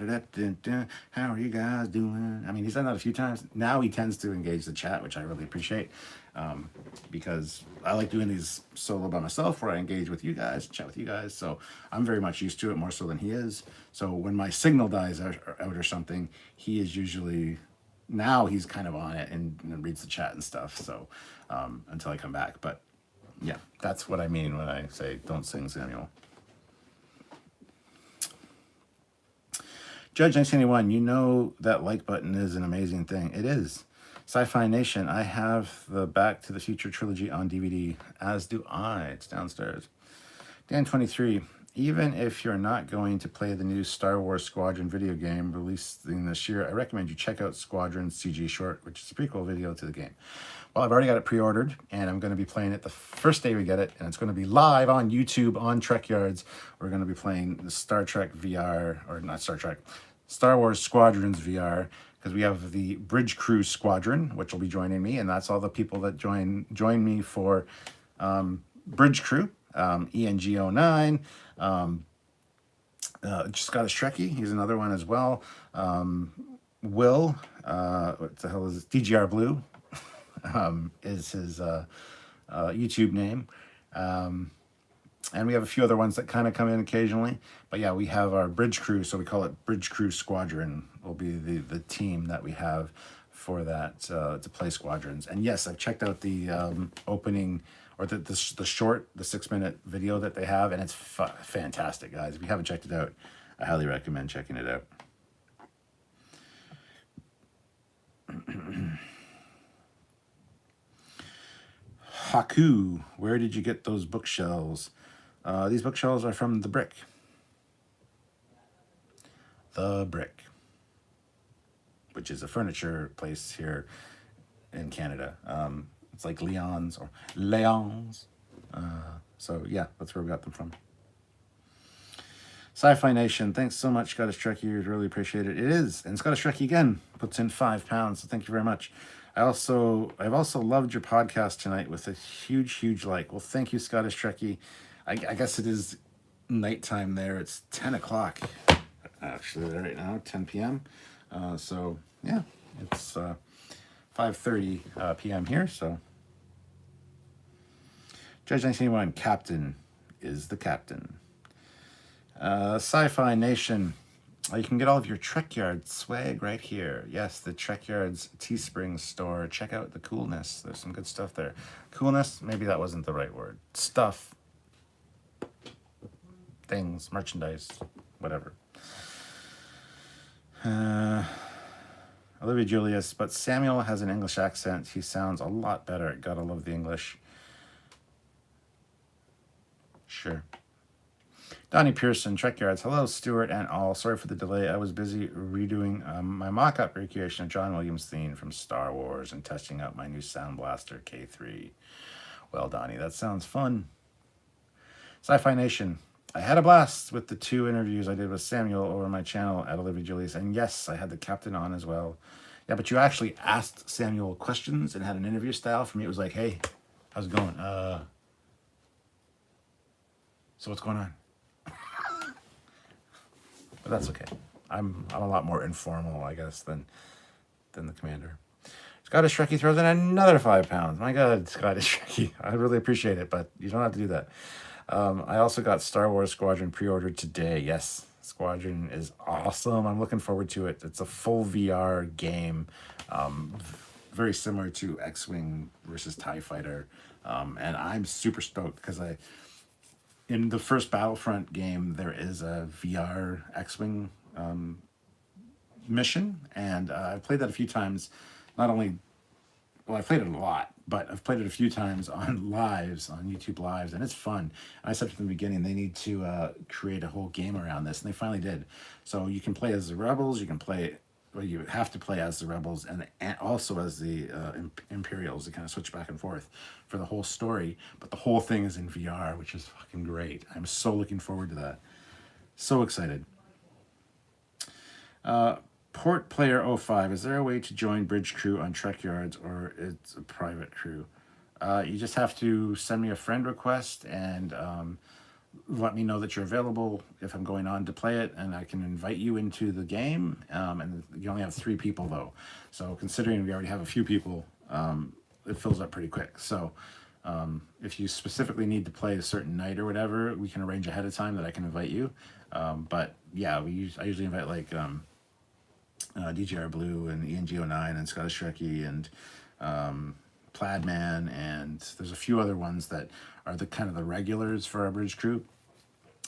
How are you guys doing? I mean, he's done that a few times. Now he tends to engage the chat, which I really appreciate, because I like doing these solo by myself, where I engage with you guys, chat with you guys. So I'm very much used to it, more so than he is. So when my signal dies out or something, he is usually, now he's kind of on it and reads the chat and stuff. So until I come back, but yeah, that's what I mean when I say don't sing, Samuel. Judge 1981, you know that like button is an amazing thing. It is. Sci-Fi Nation, I have the Back to the Future trilogy on DVD, as do I. It's downstairs. Dan 23, even if you're not going to play the new Star Wars Squadron video game releasing this year, I recommend you check out Squadron CG Short, which is a prequel video to the game. Well, I've already got it pre-ordered, and I'm going to be playing it the first day we get it, and it's going to be live on YouTube on Trekyards. We're going to be playing the Star Trek VR, or not Star Trek, Star Wars Squadrons VR, because we have the Bridge Crew Squadron, which will be joining me, and that's all the people that join me for Bridge Crew, ENG09, Scottish Trekkie, he's another one as well. Will, what the hell is it? DGR Blue is his YouTube name. And we have a few other ones that kind of come in occasionally. But yeah, we have our Bridge Crew, so we call it Bridge Crew Squadron, will be the team that we have for that, to play Squadrons. And yes, I've checked out the opening, or the short, the 6-minute video that they have, and it's fantastic, guys. If you haven't checked it out, I highly recommend checking it out. Haku, where did you get those bookshelves? These bookshelves are from The Brick. The Brick, which is a furniture place here in Canada. It's like Leon's or Leon's. So yeah, that's where we got them from. Sci-Fi Nation, thanks so much, Scottish Trekkie. Really appreciate it. It is, and Scottish Trekkie again puts in £5, so thank you very much. I've also loved your podcast tonight with a huge like. Well, thank you, Scottish Trekkie. I guess it is nighttime there. It's 10 o'clock actually right now, 10 p.m. So yeah, it's 5:30 p.m. here, so Judge 1981, Captain is the captain. Sci-Fi Nation, you can get all of your Trekyards swag right here. Yes, the Trekyards Teespring store. Check out the coolness. There's some good stuff there. Coolness, maybe that wasn't the right word. Stuff, things, merchandise, whatever. Olivia Julius, but Samuel has an English accent. He sounds a lot better. Gotta love the English. Sure. Donnie Pearson, Trekyards. Hello, Stuart and all. Sorry for the delay. I was busy redoing my mock-up recreation of John Williams' theme from Star Wars and testing out my new Sound Blaster K3. Well, Donnie, that sounds fun. Sci-Fi Nation. I had a blast with the 2 interviews I did with Samuel over my channel at Olivia Julius. And yes, I had the captain on as well. Yeah, but you actually asked Samuel questions and had an interview style. For me, it was like, hey, how's it going? So what's going on? But that's okay. I'm a lot more informal, I guess, than the commander. Scottish Trekkie throws in another £5. My God, Scottish Trekkie. I really appreciate it, but you don't have to do that. I also got Star Wars Squadron pre-ordered today. Yes, Squadron is awesome. I'm looking forward to it. It's a full VR game, very similar to X-Wing versus TIE Fighter. And I'm super stoked because in the first Battlefront game, there is a VR X-Wing mission, and I've played that a few times. Not only, well, I played it a lot, but I've played it a few times on lives, on YouTube lives, and it's fun. I said from the beginning they need to create a whole game around this, and they finally did. So you can play as the Rebels, you can play, well, you have to play as the Rebels and also as the Imperials. They kind of switch back and forth for the whole story, but the whole thing is in VR, which is fucking great. I'm so looking forward to that. So excited. Port Player 05, is there a way to join Bridge Crew on Trekyards, or it's a private crew? You just have to send me a friend request and let me know that you're available if I'm going on to play it, and I can invite you into the game. And you only have 3 people though, so considering we already have a few people, it fills up pretty quick. So if you specifically need to play a certain night or whatever, we can arrange ahead of time that I can invite you. But yeah, I usually invite like DJR Blue and ENG09 and Scottish Trekkie and Plaidman, and there's a few other ones that are the kind of the regulars for our Bridge Crew.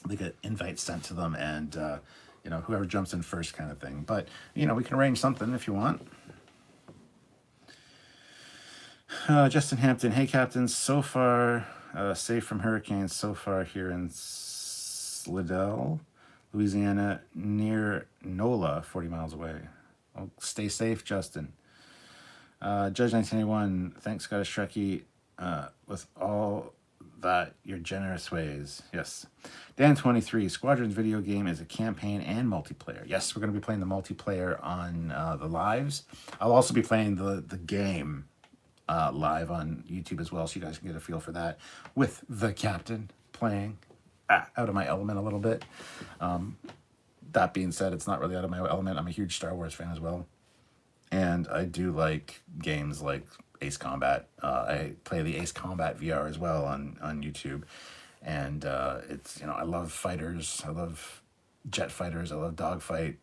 They get invites sent to them, and whoever jumps in first kind of thing. But we can arrange something if you want. Justin Hampton, hey Captain, so far safe from hurricanes so far here in Slidell, Louisiana, near NOLA, 40 miles away. Oh, stay safe, Justin. Judge 1981, thanks Scottish Trekkie with all that your generous ways. Yes. Dan 23, Squadron's video game is a campaign and multiplayer. Yes, we're going to be playing the multiplayer on the lives. I'll also be playing the game live on YouTube as well, so you guys can get a feel for that with the captain playing out of my element a little bit. That being said, it's not really out of my element. I'm a huge Star Wars fan as well, and I do like games like Ace Combat. I play the Ace Combat VR as well on YouTube, and it's I love fighters. I love jet fighters. I love dogfight.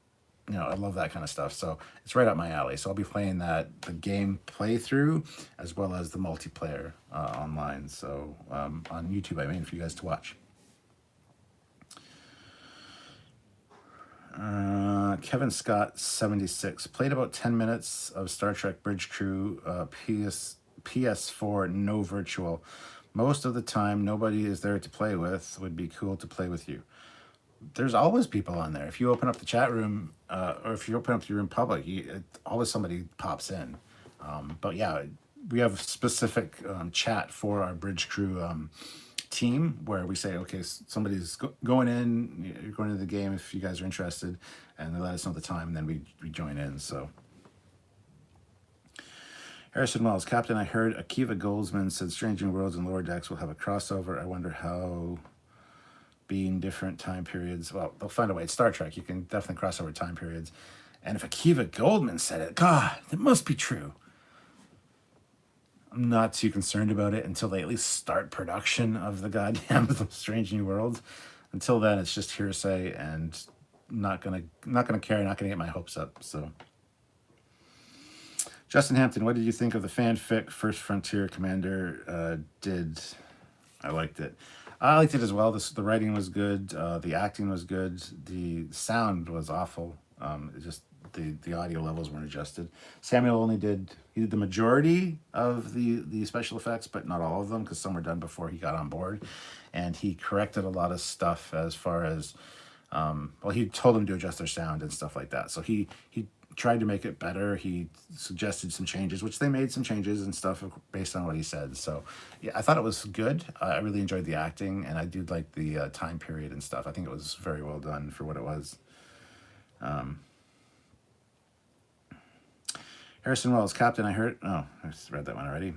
I love that kind of stuff. So it's right up my alley. So I'll be playing the game playthrough as well as the multiplayer online. So on YouTube, I mean, for you guys to watch. Kevin Scott 76 played about 10 minutes of Star Trek Bridge Crew PS4, no virtual. Most of the time nobody is there to play with. Would be cool to play with you. There's always people on there. If you open up the chat room or if you open up the room public, always somebody pops in. But yeah, we have specific chat for our Bridge Crew team where we say, okay, somebody's going in, you're going into the game if you guys are interested, and they let us know the time, and then we join in. So Harrison Wells, Captain, I heard Akiva Goldsman said Strange New Worlds and Lower Decks will have a crossover. I wonder how, being different time periods, well, they'll find a way. It's Star Trek, you can definitely cross over time periods. And if Akiva Goldman said it, God, it must be true. I'm not too concerned about it until they at least start production of the goddamn Strange New Worlds. Until then, it's just hearsay and not gonna care. Not gonna get my hopes up. So, Justin Hampton, what did you think of the fanfic First Frontier Commander did? I liked it. I liked it as well. The writing was good. The acting was good. The sound was awful. It just the audio levels weren't adjusted. Samuel only did the majority of the special effects, but not all of them because some were done before he got on board, and he corrected a lot of stuff as far as well, he told them to adjust their sound and stuff like that. So he tried to make it better. He suggested some changes, which they made some changes and stuff based on what he said. So yeah, I thought it was good. I really enjoyed the acting, and I did like the time period and stuff. I think it was very well done for what it was. Harrison Wells, Captain, I heard. Oh, I read that one already.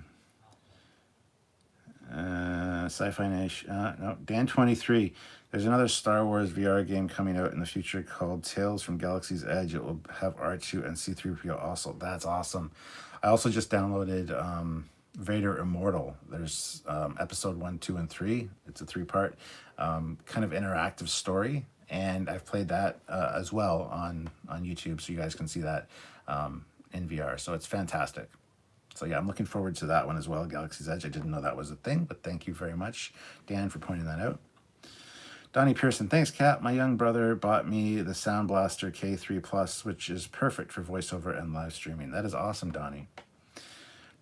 Sci-Fi Nation. No, Dan23. There's another Star Wars VR game coming out in the future called Tales from Galaxy's Edge. It will have R2 and C3PO also. That's awesome. I also just downloaded Vader Immortal. There's episode 1, 2, and 3. It's a 3-part kind of interactive story. And I've played that as well on YouTube, so you guys can see that in VR. So it's fantastic. So yeah, I'm looking forward to that one as well, Galaxy's Edge. I didn't know that was a thing, but thank you very much, Dan, for pointing that out. Donnie Pearson, thanks, Kat. My young brother bought me the Sound Blaster K3 Plus, which is perfect for voiceover and live streaming. That is awesome, Donnie.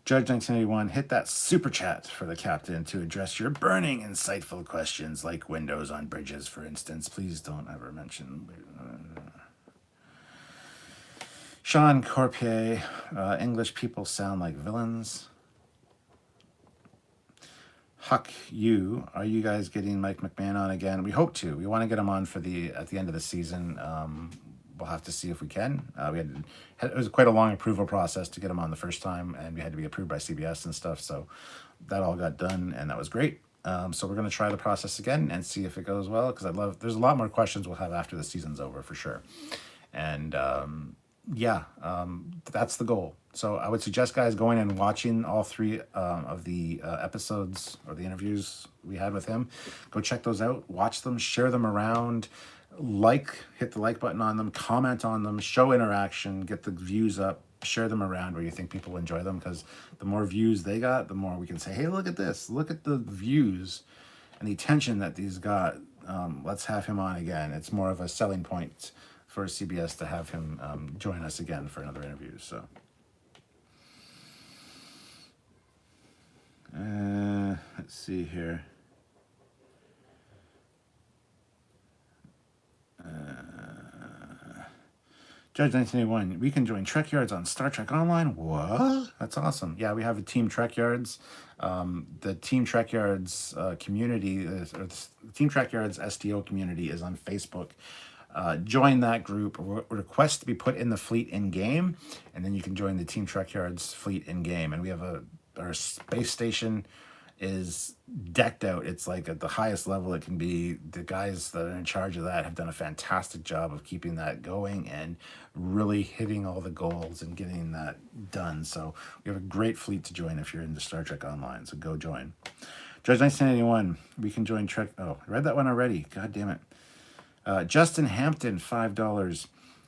Judge 1981, hit that super chat for the captain to address your burning, insightful questions like windows on bridges, for instance. Please don't ever mention... Sean Corpier, English people sound like villains. Huck, are you guys getting Mike McMahon on again? We hope to. We want to get him on at the end of the season. We'll have to see if we can. It was quite a long approval process to get him on the first time, and we had to be approved by CBS and stuff. So that all got done, and that was great. So we're going to try the process again and see if it goes well, because there's a lot more questions we'll have after the season's over for sure. And that's the goal. So I would suggest guys going and watching all 3 of the episodes or the interviews we had with him. Go check those out, watch them, share them around, hit the like button on them, comment on them, show interaction, get the views up, share them around where you think people enjoy them, because the more views they got, the more we can say, hey, look at this, look at the views and the attention that these got. Let's have him on again. It's more of a selling point for CBS to have him join us again for another interview. So, let's see here. Judge 1981, we can join Trekyards on Star Trek Online. What? That's awesome. Yeah, we have a Team Trekyards. The Team Trekyards community, or the Team Trekyards STO community is on Facebook. Join that group. Request to be put in the fleet in game, and then you can join the Team Trekyards fleet in game. And we have our space station is decked out. It's like at the highest level it can be. The guys that are in charge of that have done a fantastic job of keeping that going and really hitting all the goals and getting that done. So we have a great fleet to join if you're into Star Trek Online. So go join. Judge 1981, we can join Trek. Oh, I read that one already. God damn it. Justin Hampton, $5.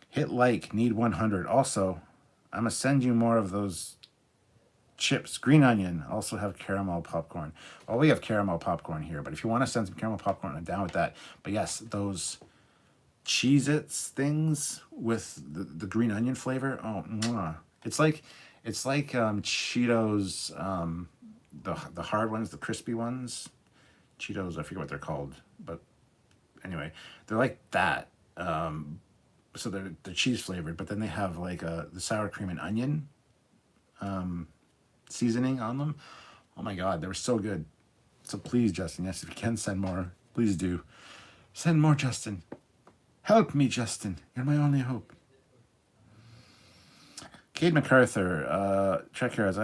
Hit like, need 100. Also, I'm going to send you more of those chips. Green onion, also have caramel popcorn. Well, we have caramel popcorn here, but if you want to send some caramel popcorn, I'm down with that. But yes, those Cheez-Its things with the green onion flavor. Oh, mwah. It's like Cheetos, the hard ones, the crispy ones. Cheetos, I forget what they're called, but anyway, they're like that. So they're cheese flavored, but then they have like the sour cream and onion seasoning on them. Oh my God, they were so good. So please, Justin, yes, if you can send more, please do. Send more, Justin. Help me, Justin. You're my only hope. Cade MacArthur, Trekyards.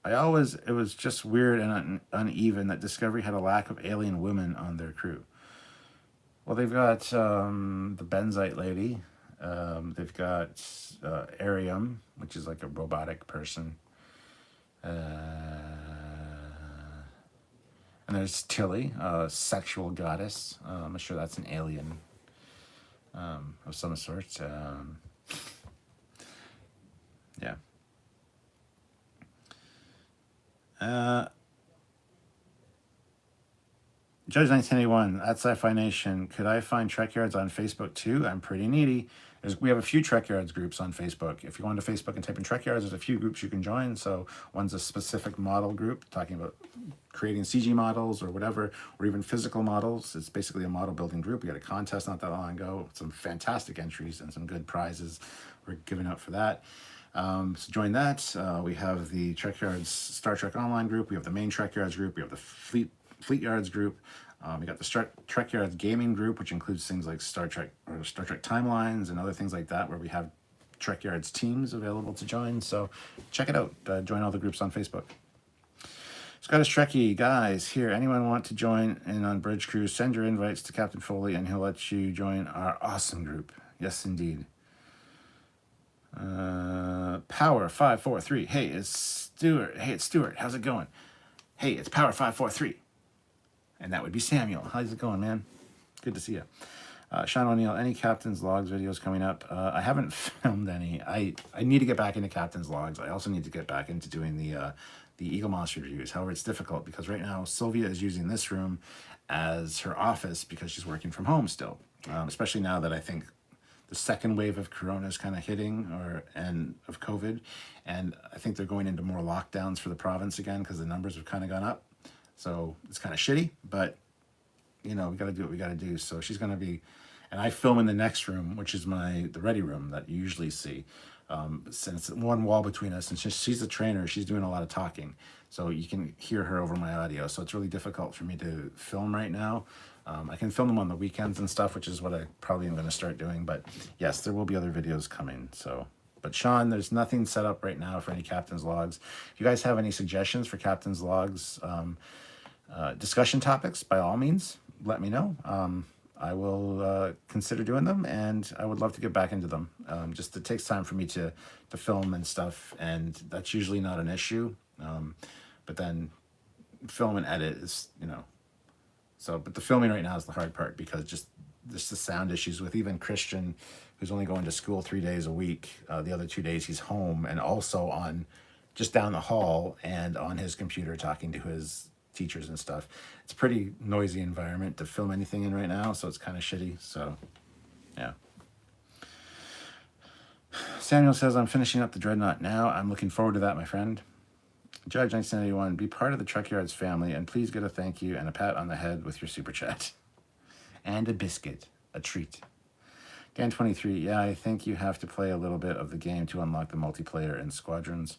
It was just weird and uneven that Discovery had a lack of alien women on their crew. Well, they've got the Benzite lady. They've got Arium, which is like a robotic person. And there's Tilly, a sexual goddess. I'm sure that's an alien of some sort. Yeah. Judge 1981 at Sci-Fi Nation. Could I find Trekyards on Facebook too? I'm pretty needy. We have a few Trekyards groups on Facebook. If you go onto Facebook and type in Trekyards, there's a few groups you can join. So one's a specific model group talking about creating CG models or whatever, or even physical models. It's basically a model building group. We had a contest not that long ago. Some fantastic entries and some good prizes we're giving out for that. So join that. We have the Trekyards Star Trek Online group. We have the main Trekyards group. We have the Fleet Yards group. We got the Trekyards gaming group, which includes things like Star Trek or Star Trek timelines and other things like that, where we have Trekyards teams available to join. So check it out. Join all the groups on Facebook. Scottish Trekkie, guys, here, anyone want to join in on Bridge Cruise, send your invites to Captain Foley and he'll let you join our awesome group. Yes, indeed. Power 543. Hey, it's Stuart. How's it going? Hey, it's Power 543. And that would be Samuel. How's it going, man? Good to see you. Sean O'Neill, any Captain's Logs videos coming up? I haven't filmed any. I need to get back into Captain's Logs. I also need to get back into doing the Eagle Monster reviews. However, it's difficult because right now Sylvia is using this room as her office because she's working from home still. Especially now that I think the second wave of Corona is kind of hitting, and of COVID. And I think they're going into more lockdowns for the province again because the numbers have kind of gone up. So it's kind of shitty, but we got to do what we got to do. So she's going to be, and I film in the next room, which is the ready room that you usually see. Since one wall between us, and she's the trainer, she's doing a lot of talking. So you can hear her over my audio. So it's really difficult for me to film right now. I can film them on the weekends and stuff, which is what I probably am going to start doing. But yes, there will be other videos coming. So, but Sean, there's nothing set up right now for any Captain's Logs. If you guys have any suggestions for Captain's Logs, discussion topics, by all means, let me know. I will consider doing them, and I would love to get back into them. Just it takes time for me to film and stuff, and that's usually not an issue. But then film and edit is, So, but the filming right now is the hard part because just the sound issues with even Christian, who's only going to school 3 days a week. The other 2 days he's home and also on just down the hall and on his computer talking to his teachers and stuff. It's a pretty noisy environment to film anything in right now, so it's kind of shitty. So, yeah. Samuel says, I'm finishing up the Dreadnought now. I'm looking forward to that, my friend. Judge 1981, be part of the Trekyards family, and please get a thank you and a pat on the head with your super chat. And a biscuit, a treat. Dan 23, yeah, I think you have to play a little bit of the game to unlock the multiplayer in Squadrons.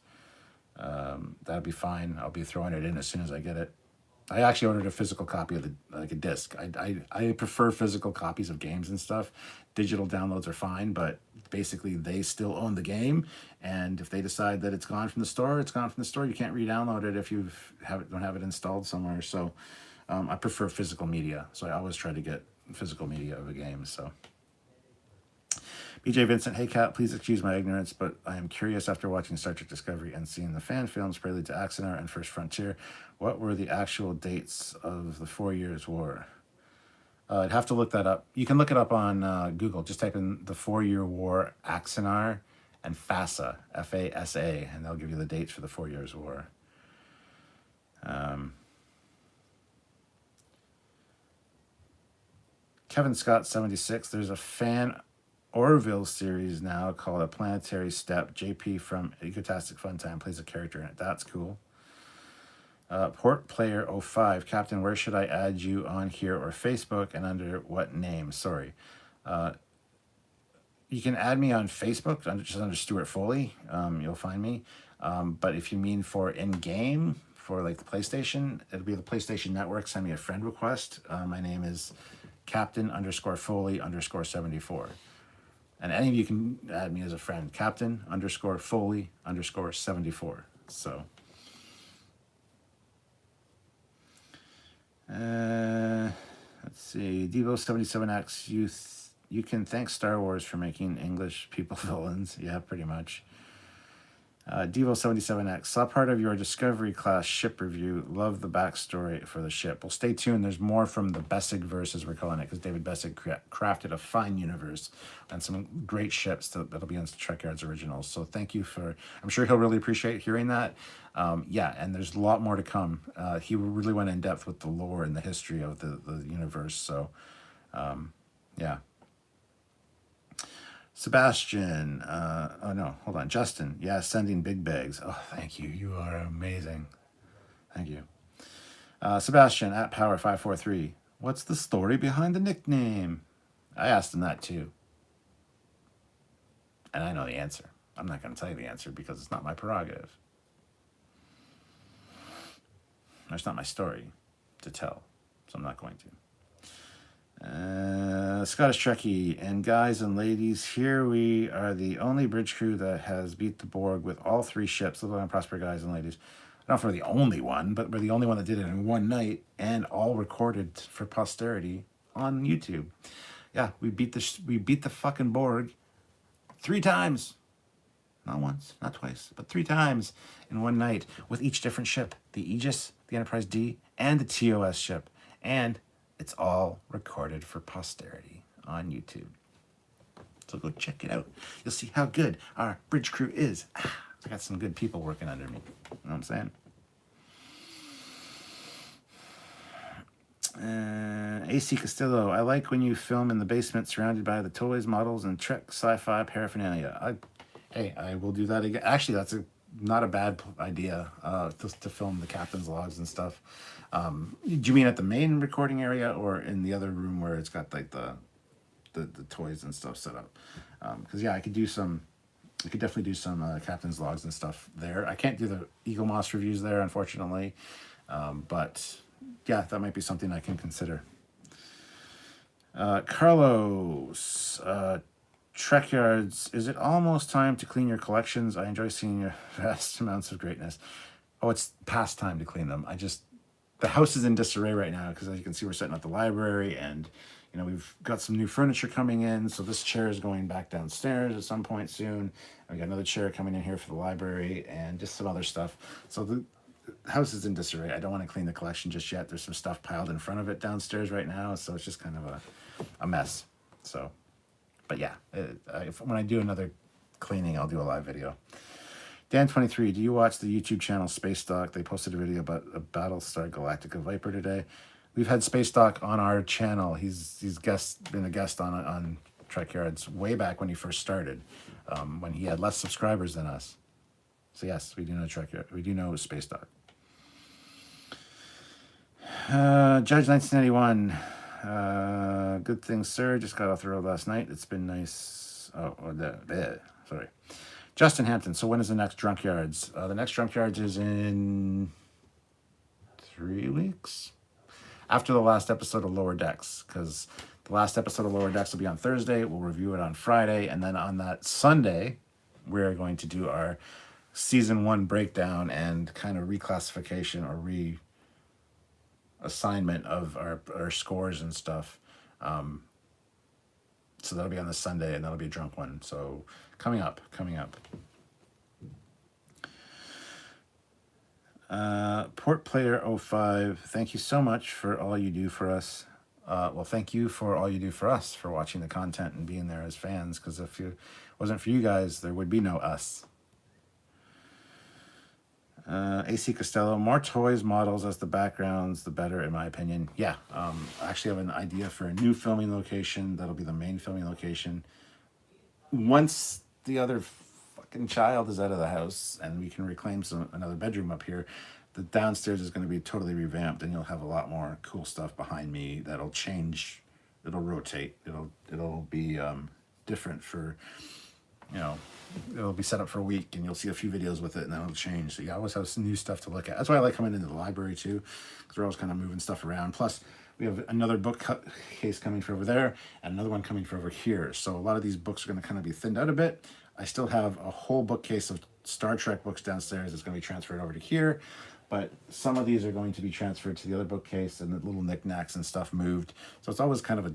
That'll be fine. I'll be throwing it in as soon as I get it. I actually ordered a physical copy of a disc. I prefer physical copies of games and stuff. Digital downloads are fine, but basically they still own the game. And if they decide that it's gone from the store, it's gone from the store. You can't re-download it if you don't have it installed somewhere. So I prefer physical media. So I always try to get physical media of a game. So. BJ Vincent, hey Kat, please excuse my ignorance, but I am curious after watching Star Trek Discovery and seeing the fan films Prelude to Axanar and First Frontier, what were the actual dates of the 4 Years' War? I'd have to look that up. You can look it up on Google. Just type in the 4 Year War, Axanar, and FASA, F-A-S-A, and they'll give you the dates for the 4 Years' War. Kevin Scott, 76, there's a fan Orville series now called A Planetary Step. JP from Egotastic Fun Time plays a character in it. That's cool. Port Player 05. Captain, where should I add you on here or Facebook, and under what name? Sorry. You can add me on Facebook, just under Stuart Foley. You'll find me. But if you mean for in-game, for like the PlayStation, it'll be the PlayStation Network. Send me a friend request. My name is Captain_Foley_74. And any of you can add me as a friend. Captain_Foley_74. So, let's see. Devo77X, you can thank Star Wars for making English people villains. Yeah, pretty much. Devo77X, saw part of your Discovery class ship review. Love the backstory for the ship. Well, stay tuned. There's more from the Bessig verse, as we're calling it, because David Bessig crafted a fine universe and some great ships that'll be on Trekyards Originals. So thank you for, I'm sure he'll really appreciate hearing that. Yeah, and there's a lot more to come. He really went in depth with the lore and the history of the universe. So, yeah. Sebastian, oh no, hold on. Justin, yeah, sending big bags. Oh, thank you. You are amazing. Thank you. Sebastian at Power543. What's the story behind the nickname? I asked him that too. And I know the answer. I'm not going to tell you the answer because it's not my prerogative. It's not my story to tell, so I'm not going to. Scottish Trekkie, and guys and ladies, here we are, the only bridge crew that has beat the Borg with all 3 ships. Live long and prosper, guys and ladies. I don't know if we're the only one, but we're the only one that did it in one night and all recorded for posterity on YouTube. Yeah, we beat the fucking Borg 3 times. Not once, not twice, but 3 times in one night with each different ship. The Aegis, the Enterprise D, and the TOS ship. And it's all recorded for posterity on YouTube. So go check it out. You'll see how good our bridge crew is. I got some good people working under me. You know what I'm saying? AC Castillo, I like when you film in the basement surrounded by the toys, models, and Trek sci-fi paraphernalia. Hey, I will do that again. Actually, that's not a bad idea to film the captain's logs and stuff. Do you mean at the main recording area or in the other room where it's got like the toys and stuff set up? Because yeah, I could definitely do some captain's logs and stuff there. I can't do the Eagle Moss reviews there, unfortunately, but yeah, that might be something I can consider. Carlos, Trekyards, is it almost time to clean your collections? I enjoy seeing your vast amounts of greatness. Oh, it's past time to clean them. The house is in disarray right now because, as you can see, we're setting up the library, and we've got some new furniture coming in. So this chair is going back downstairs at some point soon. We got another chair coming in here for the library, and just some other stuff. So the house is in disarray. I don't want to clean the collection just yet. There's some stuff piled in front of it downstairs right now, so it's just kind of a mess. So, but yeah, when I do another cleaning, I'll do a live video. Dan23, do you watch the YouTube channel Space Dock? They posted a video about a Battlestar Galactica Viper today. We've had Space Dock on our channel. He's been a guest on Trekyards way back when he first started, when he had less subscribers than us. So yes, we do know Trekyards. We do know Space Dock. Judge 1991. Good things, sir. Just got off the road last night. It's been nice. Sorry. Justin Hampton, so when is the next Drunk Yards? The next Drunk Yards is in 3 weeks? After the last episode of Lower Decks, because the last episode of Lower Decks will be on Thursday. We'll review it on Friday, and then on that Sunday, we're going to do our Season 1 breakdown and kind of reclassification or reassignment of our scores and stuff. So that'll be on this Sunday, and that'll be a drunk one. So coming up. Port Player 05, thank you so much for all you do for us. Well, thank you for all you do for us, for watching the content and being there as fans, because if it wasn't for you guys, there would be no us. AC Costello, more toys, models as the backgrounds, the better, in my opinion. Yeah, I actually have an idea for a new filming location. That'll be the main filming location. Once the other fucking child is out of the house and we can reclaim another bedroom up here, the downstairs is going to be totally revamped, and you'll have a lot more cool stuff behind me that'll change. It'll rotate. It'll be different for, it'll be set up for a week, and you'll see a few videos with it, and then it'll change. So you always have some new stuff to look at. That's why I like coming into the library too, because we're always kind of moving stuff around. Plus, we have another bookcase coming for over there, and another one coming for over here. So a lot of these books are going to kind of be thinned out a bit. I still have a whole bookcase of Star Trek books downstairs that's going to be transferred over to here, but some of these are going to be transferred to the other bookcase, and the little knickknacks and stuff moved. So it's always kind of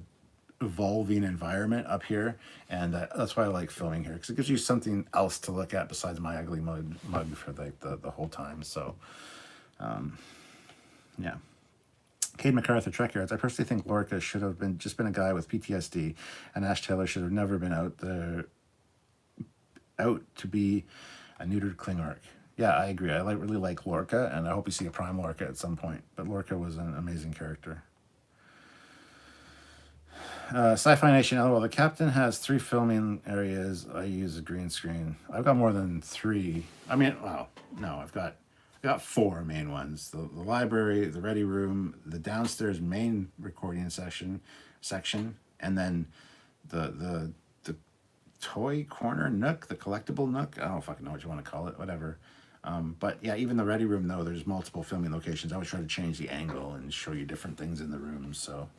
evolving environment up here, and that's why I like filming here, because it gives you something else to look at besides my ugly mug for like the whole time. So yeah. Cade MacArthur, Trekyards. I personally think Lorca should have been a guy with PTSD, and Ash Taylor should have never been out to be a neutered Klingork. Yeah, I agree. I really like Lorca, and I hope we see a Prime Lorca at some point. But Lorca was an amazing character. Sci-Fi Nation, LOL. The captain has 3 filming areas. I use a green screen. I've got more than 3. I mean, well, no, I've got 4 main ones: the library, the ready room, the downstairs main recording section, and then the toy corner nook, the collectible nook. I don't fucking know what you want to call it, whatever. But yeah, even the ready room, though, there's multiple filming locations. I always try to change the angle and show you different things in the room. So,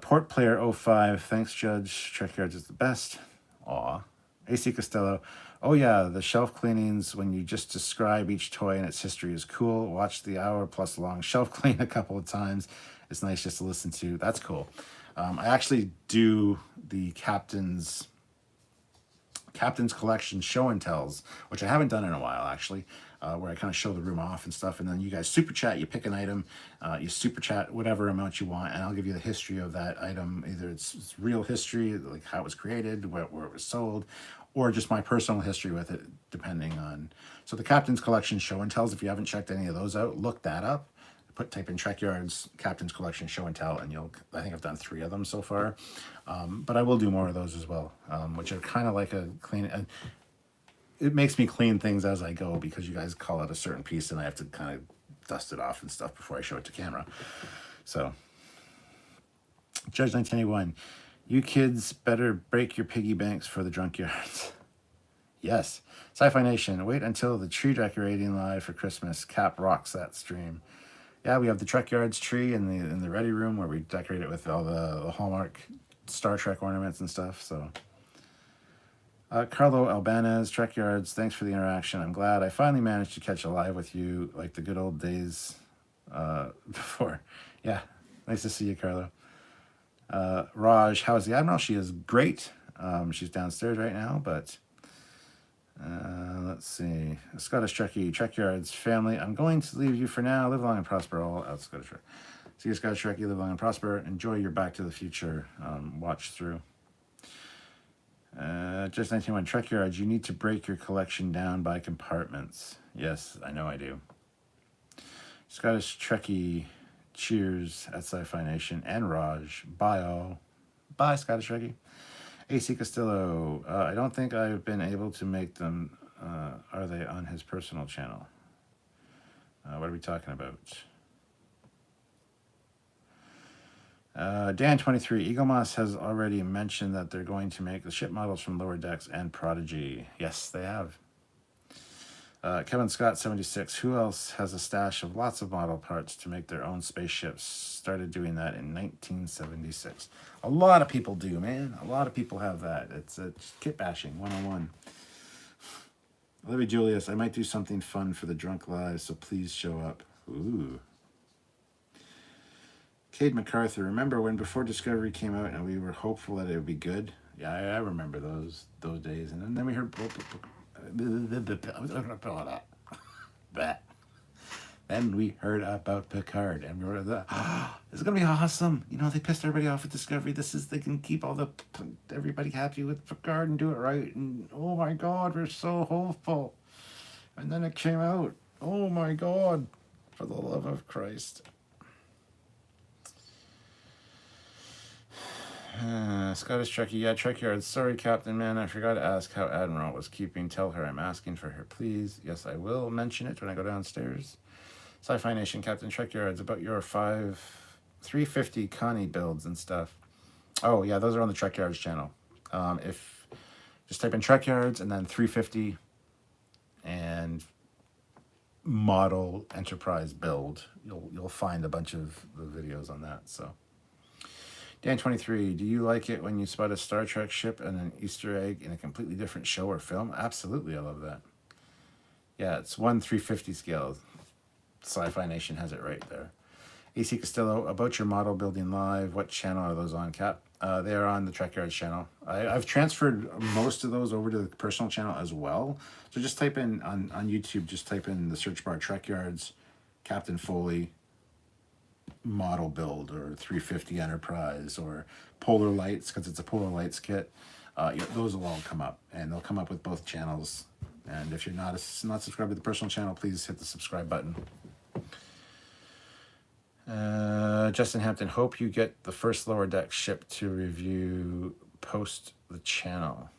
Port Player 05, thanks, Judge. Trekyards is the best. Aw. AC Costello, oh yeah, the shelf cleanings when you just describe each toy and its history is cool. Watch the hour-plus long shelf clean a couple of times. It's nice just to listen to. That's cool. I actually do the Captain's Collection show and tells, which I haven't done in a while, actually, where I kind of show the room off and stuff, and then you guys super chat, you pick an item, you super chat whatever amount you want, and I'll give you the history of that item. Either it's real history, like how it was created, where it was sold, or just my personal history with it, depending on. So the Captain's Collection show and tells, if you haven't checked any of those out, look that up. Type in Trekyards Captain's Collection show and tell, and I think I've done 3 of them so far, but I will do more of those as well, which are kind of like a clean. It makes me clean things as I go, because you guys call it a certain piece, and I have to kind of dust it off and stuff before I show it to camera. So, Judge 1981, you kids better break your piggy banks for the drunk yards. Yes. Sci-Fi Nation, wait until the tree decorating live for Christmas. Cap rocks that stream. Yeah, we have the Trekyards tree in the ready room, where we decorate it with all the Hallmark Star Trek ornaments and stuff. So, Carlo Albanez, Trekyards, thanks for the interaction. I'm glad I finally managed to catch a live with you like the good old days before. Yeah, nice to see you, Carlo. Raj, how is the Admiral? She is great. She's downstairs right now, but let's see. Scottish Trekkie, Trekyards family. I'm going to leave you for now. Live long and prosper, all out Scottish Trekkie. See you, Scottish Trekkie. Live long and prosper. Enjoy your Back to the Future watch through. Just 1991, Trekyards. You need to break your collection down by compartments. Yes, I know I do. Scottish Trekkie. Cheers at Sci-Fi Nation and Raj. Bye all. Bye, Scottish Trekkie. AC Castillo, I don't think I've been able to make them. Are they on his personal channel? What are we talking about? Dan23, Eagle Moss has already mentioned that they're going to make the ship models from Lower Decks and Prodigy. Yes, they have. Kevin Scott, 76, who else has a stash of lots of model parts to make their own spaceships? Started doing that in 1976. A lot of people do, man. A lot of people have that. It's kit bashing 101. Olivia Julius, I might do something fun for the Drunk Live, so please show up. Ooh. Cade MacArthur, remember when Before Discovery came out and we were hopeful that it would be good? Yeah, I remember those days. And then we heard... Then we heard about Picard, and we were this is gonna be awesome. You know, they pissed everybody off with Discovery. They can keep everybody happy with Picard and do it right. And oh my God, we're so hopeful. And then it came out. Oh my God, for the love of Christ. Scottish Trekkie, yeah, Trekyards. Sorry, Captain, man, I forgot to ask how Admiral was keeping. Tell her I'm asking for her, please. Yes, I will mention it when I go downstairs. Sci-Fi Nation, Captain Trekyards, about your 350 Connie builds and stuff. Oh, yeah, those are on the Trekyards channel. If just type in Trekyards and then 350 and model Enterprise build, you'll find a bunch of the videos on that, so. Dan23, do you like it when you spot a Star Trek ship and an Easter egg in a completely different show or film? Absolutely, I love that. Yeah, it's 1/350 scale. Sci-Fi Nation has it right there. AC Castillo, about your model building live, what channel are those on, Cap? They're on the Trekyards channel. I've transferred most of those over to the personal channel as well. So just type in, on YouTube, just type in the search bar, Trekyards, Captain Foley, model build, or 350 Enterprise, or Polar Lights, because it's a Polar Lights kit. Those will all come up, and they'll come up with both channels. And if you're not subscribed to the personal channel, please hit the subscribe button. Justin Hampton, hope you get the first Lower Deck ship to review post the channel.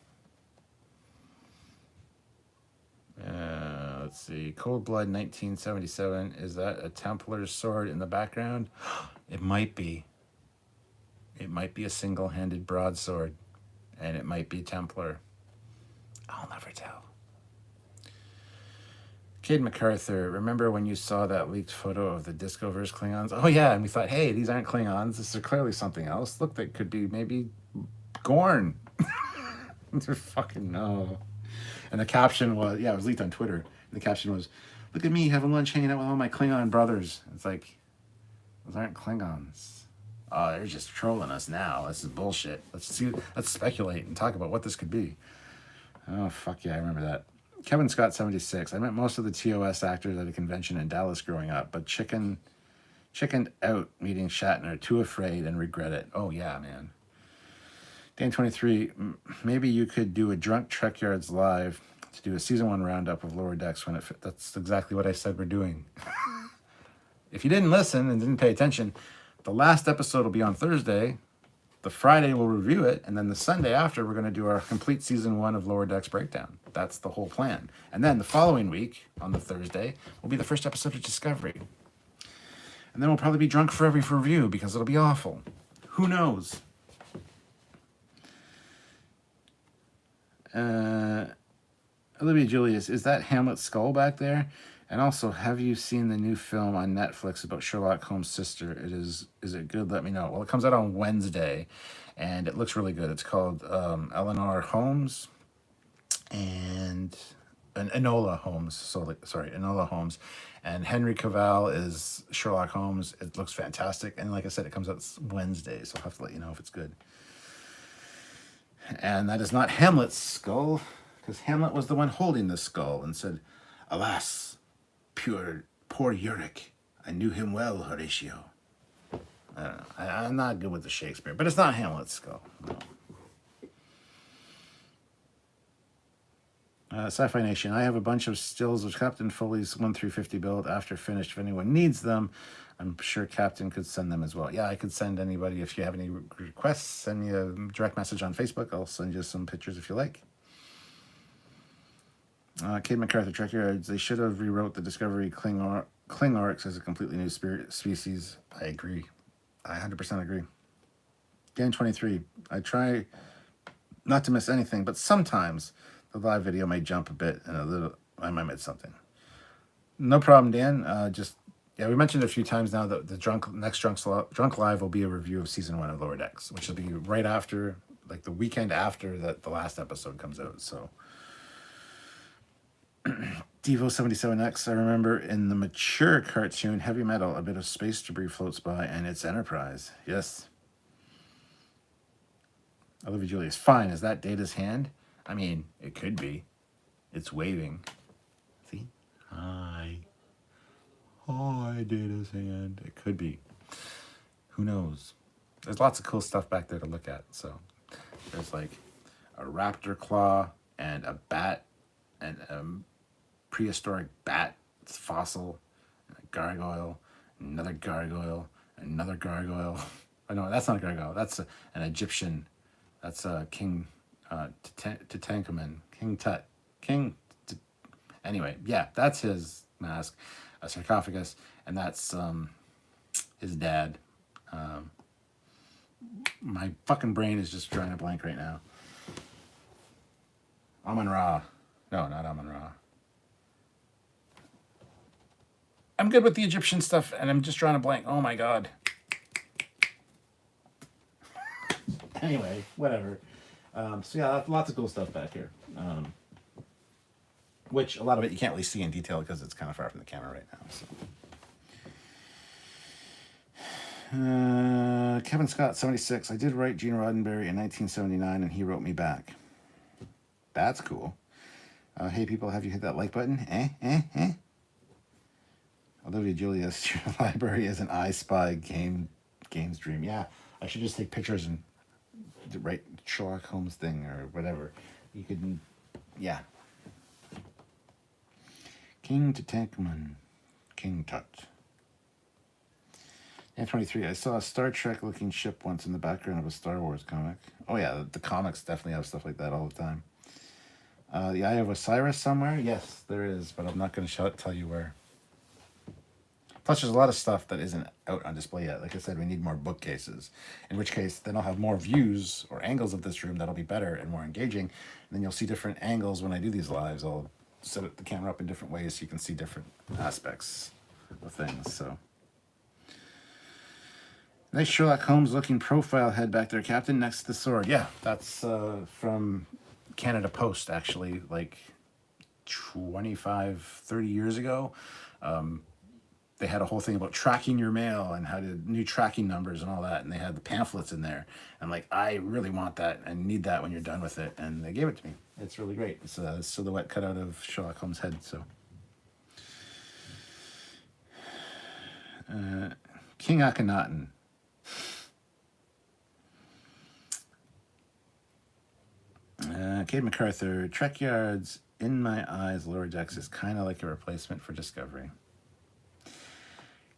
Let's see. Cold Blood 1977. Is that a Templar's sword in the background? It might be. It might be a single-handed broadsword, and it might be Templar. I'll never tell. Cade MacArthur, remember when you saw that leaked photo of the Discoverse Klingons? Oh yeah, and we thought, hey, these aren't Klingons. This is clearly something else. Look, they could be maybe Gorn. Fucking no. And the caption was, yeah, it was leaked on Twitter. And the caption was, look at me having lunch hanging out with all my Klingon brothers. It's like, those aren't Klingons. Oh, they're just trolling us now. This is bullshit. Let's speculate and talk about what this could be. Oh, fuck yeah, I remember that. Kevin Scott 76. I met most of the TOS actors at a convention in Dallas growing up, but chickened out meeting Shatner, too afraid and regret it. Oh yeah, man. Dan 23. Maybe you could do a drunk Trekyards live to do a season 1 roundup of Lower Decks when it fit. That's exactly what I said we're doing. If you didn't listen and didn't pay attention, the last episode will be on Thursday. The Friday we'll review it, and then the Sunday after we're going to do our complete season 1 of Lower Decks breakdown. That's the whole plan. And then the following week, on the Thursday, will be the first episode of Discovery. And then we'll probably be drunk for every review because it'll be awful. Who knows? Olivia Julius, is that Hamlet's skull back there? And also, have you seen the new film on Netflix about Sherlock Holmes' sister? Is it good? Let me know. Well, it comes out on Wednesday, and it looks really good. It's called Eleanor Holmes and Enola Holmes. Enola Holmes. And Henry Cavill is Sherlock Holmes. It looks fantastic. And like I said, it comes out Wednesday, so I'll have to let you know if it's good. And that is not Hamlet's skull, because Hamlet was the one holding the skull and said, alas, poor Uric. I knew him well, Horatio. I don't know. I'm not good with the Shakespeare, but it's not Hamlet's skull. No. Sci-Fi Nation. I have a bunch of stills of Captain Foley's 1 through 50 build after finished. If anyone needs them, I'm sure Captain could send them as well. Yeah, I could send anybody. If you have any requests, send me a direct message on Facebook. I'll send you some pictures if you like. Cade MacArthur, Trekyards, they should have rewrote the Discovery Klingorks as a completely new species. I agree. I 100% agree. Dan 23, I try not to miss anything, but sometimes the live video may jump a bit and I might miss something. No problem, Dan. We mentioned a few times now that the next Drunk Live will be a review of season 1 of Lower Decks, which will be right after, like the weekend after the last episode comes out. So Devo77X, I remember in the mature cartoon Heavy Metal, a bit of space debris floats by and it's Enterprise. Yes. Olivia Julius, fine. Is that Data's hand? I mean, it could be. It's waving. See? Hi, Data's hand. It could be. Who knows? There's lots of cool stuff back there to look at. So there's like a raptor claw and a bat and a prehistoric bat fossil, and a gargoyle, another gargoyle, another gargoyle. Oh no, that's not a gargoyle. That's an Egyptian. That's King Tutankhamun. Anyway, yeah, that's his mask, a sarcophagus, and that's his dad. My fucking brain is just drawing a blank right now. Amun-Ra. No, not Amun-Ra. I'm good with the Egyptian stuff, and I'm just drawing a blank. Oh my god. Anyway, whatever. So yeah, lots of cool stuff back here. Which a lot of it you can't really see in detail because it's kind of far from the camera right now. Kevin Scott, 76. I did write Gene Roddenberry in 1979, and he wrote me back. That's cool. Hey, people, have you hit that like button? Olivia Julius, your library is an I Spy games dream. Yeah, I should just take pictures and write Sherlock Holmes thing or whatever. You could, yeah. King Tutankhamun. King Tut. And 23. I saw a Star Trek looking ship once in the background of a Star Wars comic. Oh yeah, the comics definitely have stuff like that all the time. The Eye of Osiris somewhere? Yes, there is, but I'm not going to tell you where. Plus, there's a lot of stuff that isn't out on display yet. Like I said, we need more bookcases. In which case, then I'll have more views or angles of this room that'll be better and more engaging. And then you'll see different angles when I do these lives. I'll set the camera up in different ways so you can see different aspects of things. So, nice Sherlock Holmes looking profile head back there, Captain, next to the sword. Yeah, that's from Canada Post, actually, like 25, 30 years ago. They had a whole thing about tracking your mail and how to new tracking numbers and all that. And they had the pamphlets in there. I'm like, I really want that and need that when you're done with it. And they gave it to me. It's really great. It's a silhouette cut out of Sherlock Holmes' head. So, King Akhenaten. Cade MacArthur, Trekyards, in my eyes, Lower Decks is kind of like a replacement for Discovery.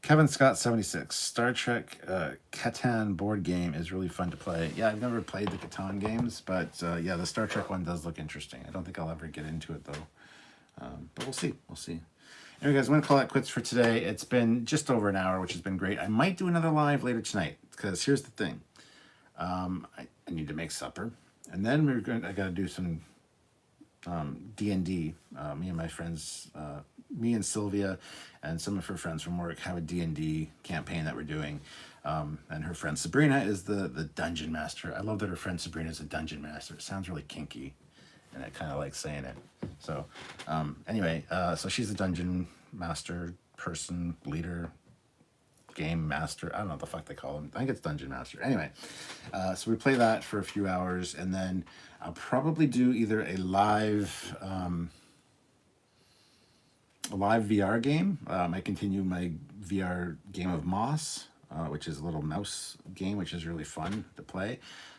Kevin Scott, 76. Star Trek Catan board game is really fun to play. Yeah, I've never played the Catan games, but yeah, the Star Trek one does look interesting. I don't think I'll ever get into it, though. But we'll see. We'll see. Anyway, guys, I'm going to call that quits for today. It's been just over an hour, which has been great. I might do another live later tonight, because here's the thing. I need to make supper. And then I got to do some D&D. Me and my friends, me and Sylvia and some of her friends from work have a D&D campaign that we're doing. And her friend Sabrina is the dungeon master. I love that her friend Sabrina is a dungeon master. It sounds really kinky, and I kind of like saying it. So anyway, so she's the dungeon master person, leader, game master. I don't know what the fuck they call them. I think it's dungeon master. Anyway, so we play that for a few hours, and then I'll probably do either a live VR game. I continue my VR game of Moss, which is a little mouse game, which is really fun to play.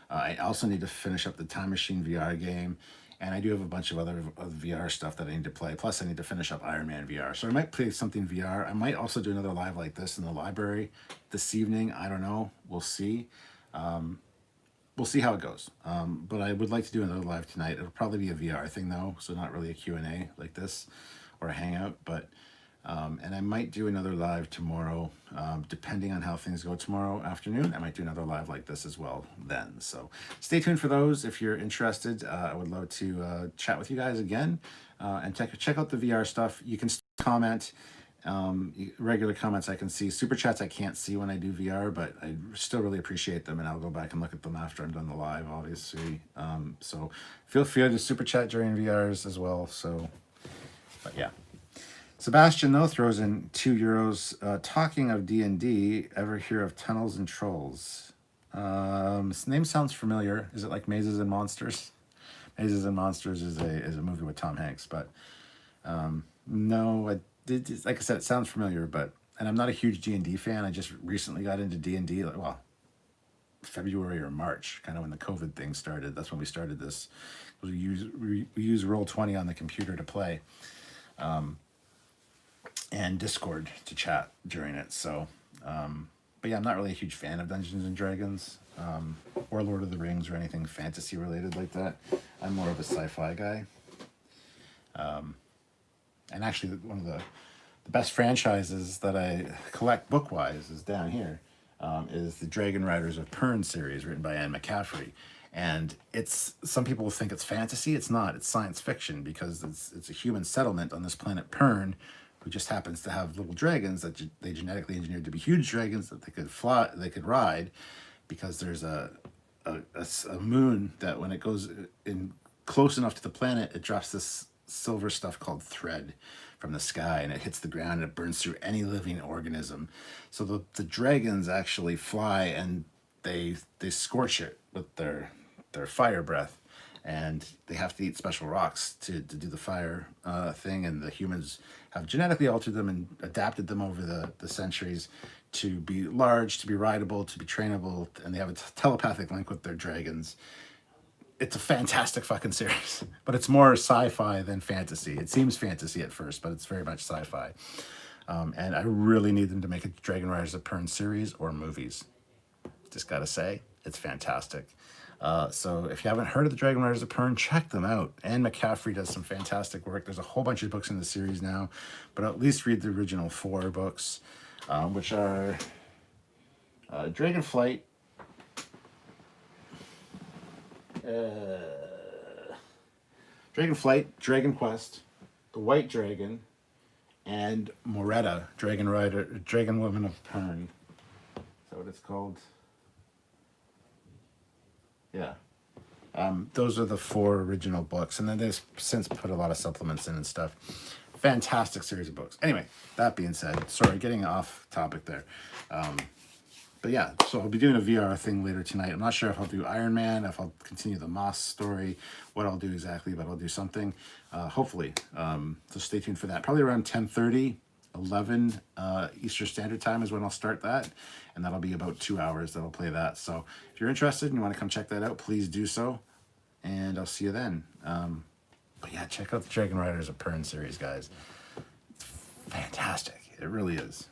I also need to finish up the Time Machine VR game, and I do have a bunch of other VR stuff that I need to play. Plus, I need to finish up Iron Man VR. So I might play something VR. I might also do another live like this in the library this evening. I don't know. We'll see. We'll see how it goes. But I would like to do another live tonight. It'll probably be a VR thing, though, so not really a Q&A like this or a hangout. But and I might do another live tomorrow, depending on how things go tomorrow afternoon. I might do another live like this as well then. So stay tuned for those if you're interested. I would love to chat with you guys again and check out the VR stuff. You can comment. Regular comments I can see. Super chats I can't see when I do VR, but I still really appreciate them, and I'll go back and look at them after I'm done the live, obviously. So feel free to super chat during VRs as well. So, but yeah. Sebastian, though, throws in €2. Talking of D&D, ever hear of Tunnels and Trolls? This name sounds familiar. Is it like Mazes and Monsters? Mazes and Monsters is a movie with Tom Hanks, but no, like I said, it sounds familiar, and I'm not a huge D&D fan. I just recently got into D&D, February or March, kind of when the COVID thing started. That's when we started this. We use Roll20 on the computer to play. And Discord to chat during it. So, but yeah, I'm not really a huge fan of Dungeons and Dragons or Lord of the Rings or anything fantasy related like that. I'm more of a sci-fi guy. And actually, one of the best franchises that I collect book-wise is down here, is the Dragon Riders of Pern series written by Anne McCaffrey. And some people think it's fantasy. It's not. It's science fiction because it's a human settlement on this planet Pern, who just happens to have little dragons that they genetically engineered to be huge dragons that they could fly, they could ride, because there's a moon that when it goes in close enough to the planet, it drops this silver stuff called thread from the sky, and it hits the ground and it burns through any living organism. So the dragons actually fly, and they scorch it with their fire breath, and they have to eat special rocks to do the fire thing. And the humans have genetically altered them and adapted them over the centuries to be large, to be rideable, to be trainable, and they have a telepathic link with their dragons. It's a fantastic fucking series, but it's more sci-fi than fantasy. It seems fantasy at first, but it's very much sci-fi. And I really need them to make a Dragon Riders of Pern series or movies. Just gotta say, it's fantastic. So if you haven't heard of the Dragon Riders of Pern, check them out. Anne McCaffrey does some fantastic work. There's a whole bunch of books in the series now, but at least read the original 4 books, which are Dragonflight, Dragon Quest, The White Dragon, and Moretta, Dragon Woman of Pern. Is that what it's called? Yeah. Those are the 4 original books, and then they've since put a lot of supplements in and stuff. Fantastic series of books. Anyway, that being said, sorry, getting off topic there. But yeah, so I'll be doing a VR thing later tonight. I'm not sure if I'll do Iron Man, if I'll continue the Moss story, what I'll do exactly, but I'll do something, hopefully. So stay tuned for that. Probably around 10:30, 11 Eastern Standard Time is when I'll start that, and that'll be about 2 hours that I'll play that. So if you're interested and you want to come check that out, please do so, and I'll see you then. But yeah, check out the Dragon Riders of Pern series, guys. It's fantastic. It really is.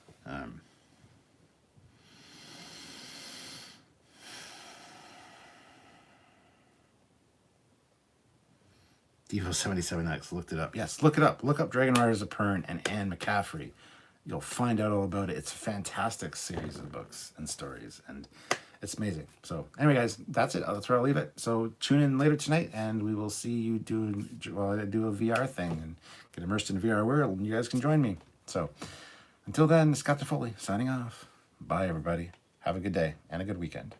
Devo77X looked it up. Yes, look it up. Look up Dragon Riders of Pern and Anne McCaffrey. You'll find out all about it. It's a fantastic series of books and stories, and it's amazing. So anyway, guys, that's it. That's where I'll leave it. So tune in later tonight, and we will see you do a VR thing and get immersed in the VR world, and you guys can join me. So until then, it's Scott Foley signing off. Bye, everybody. Have a good day and a good weekend.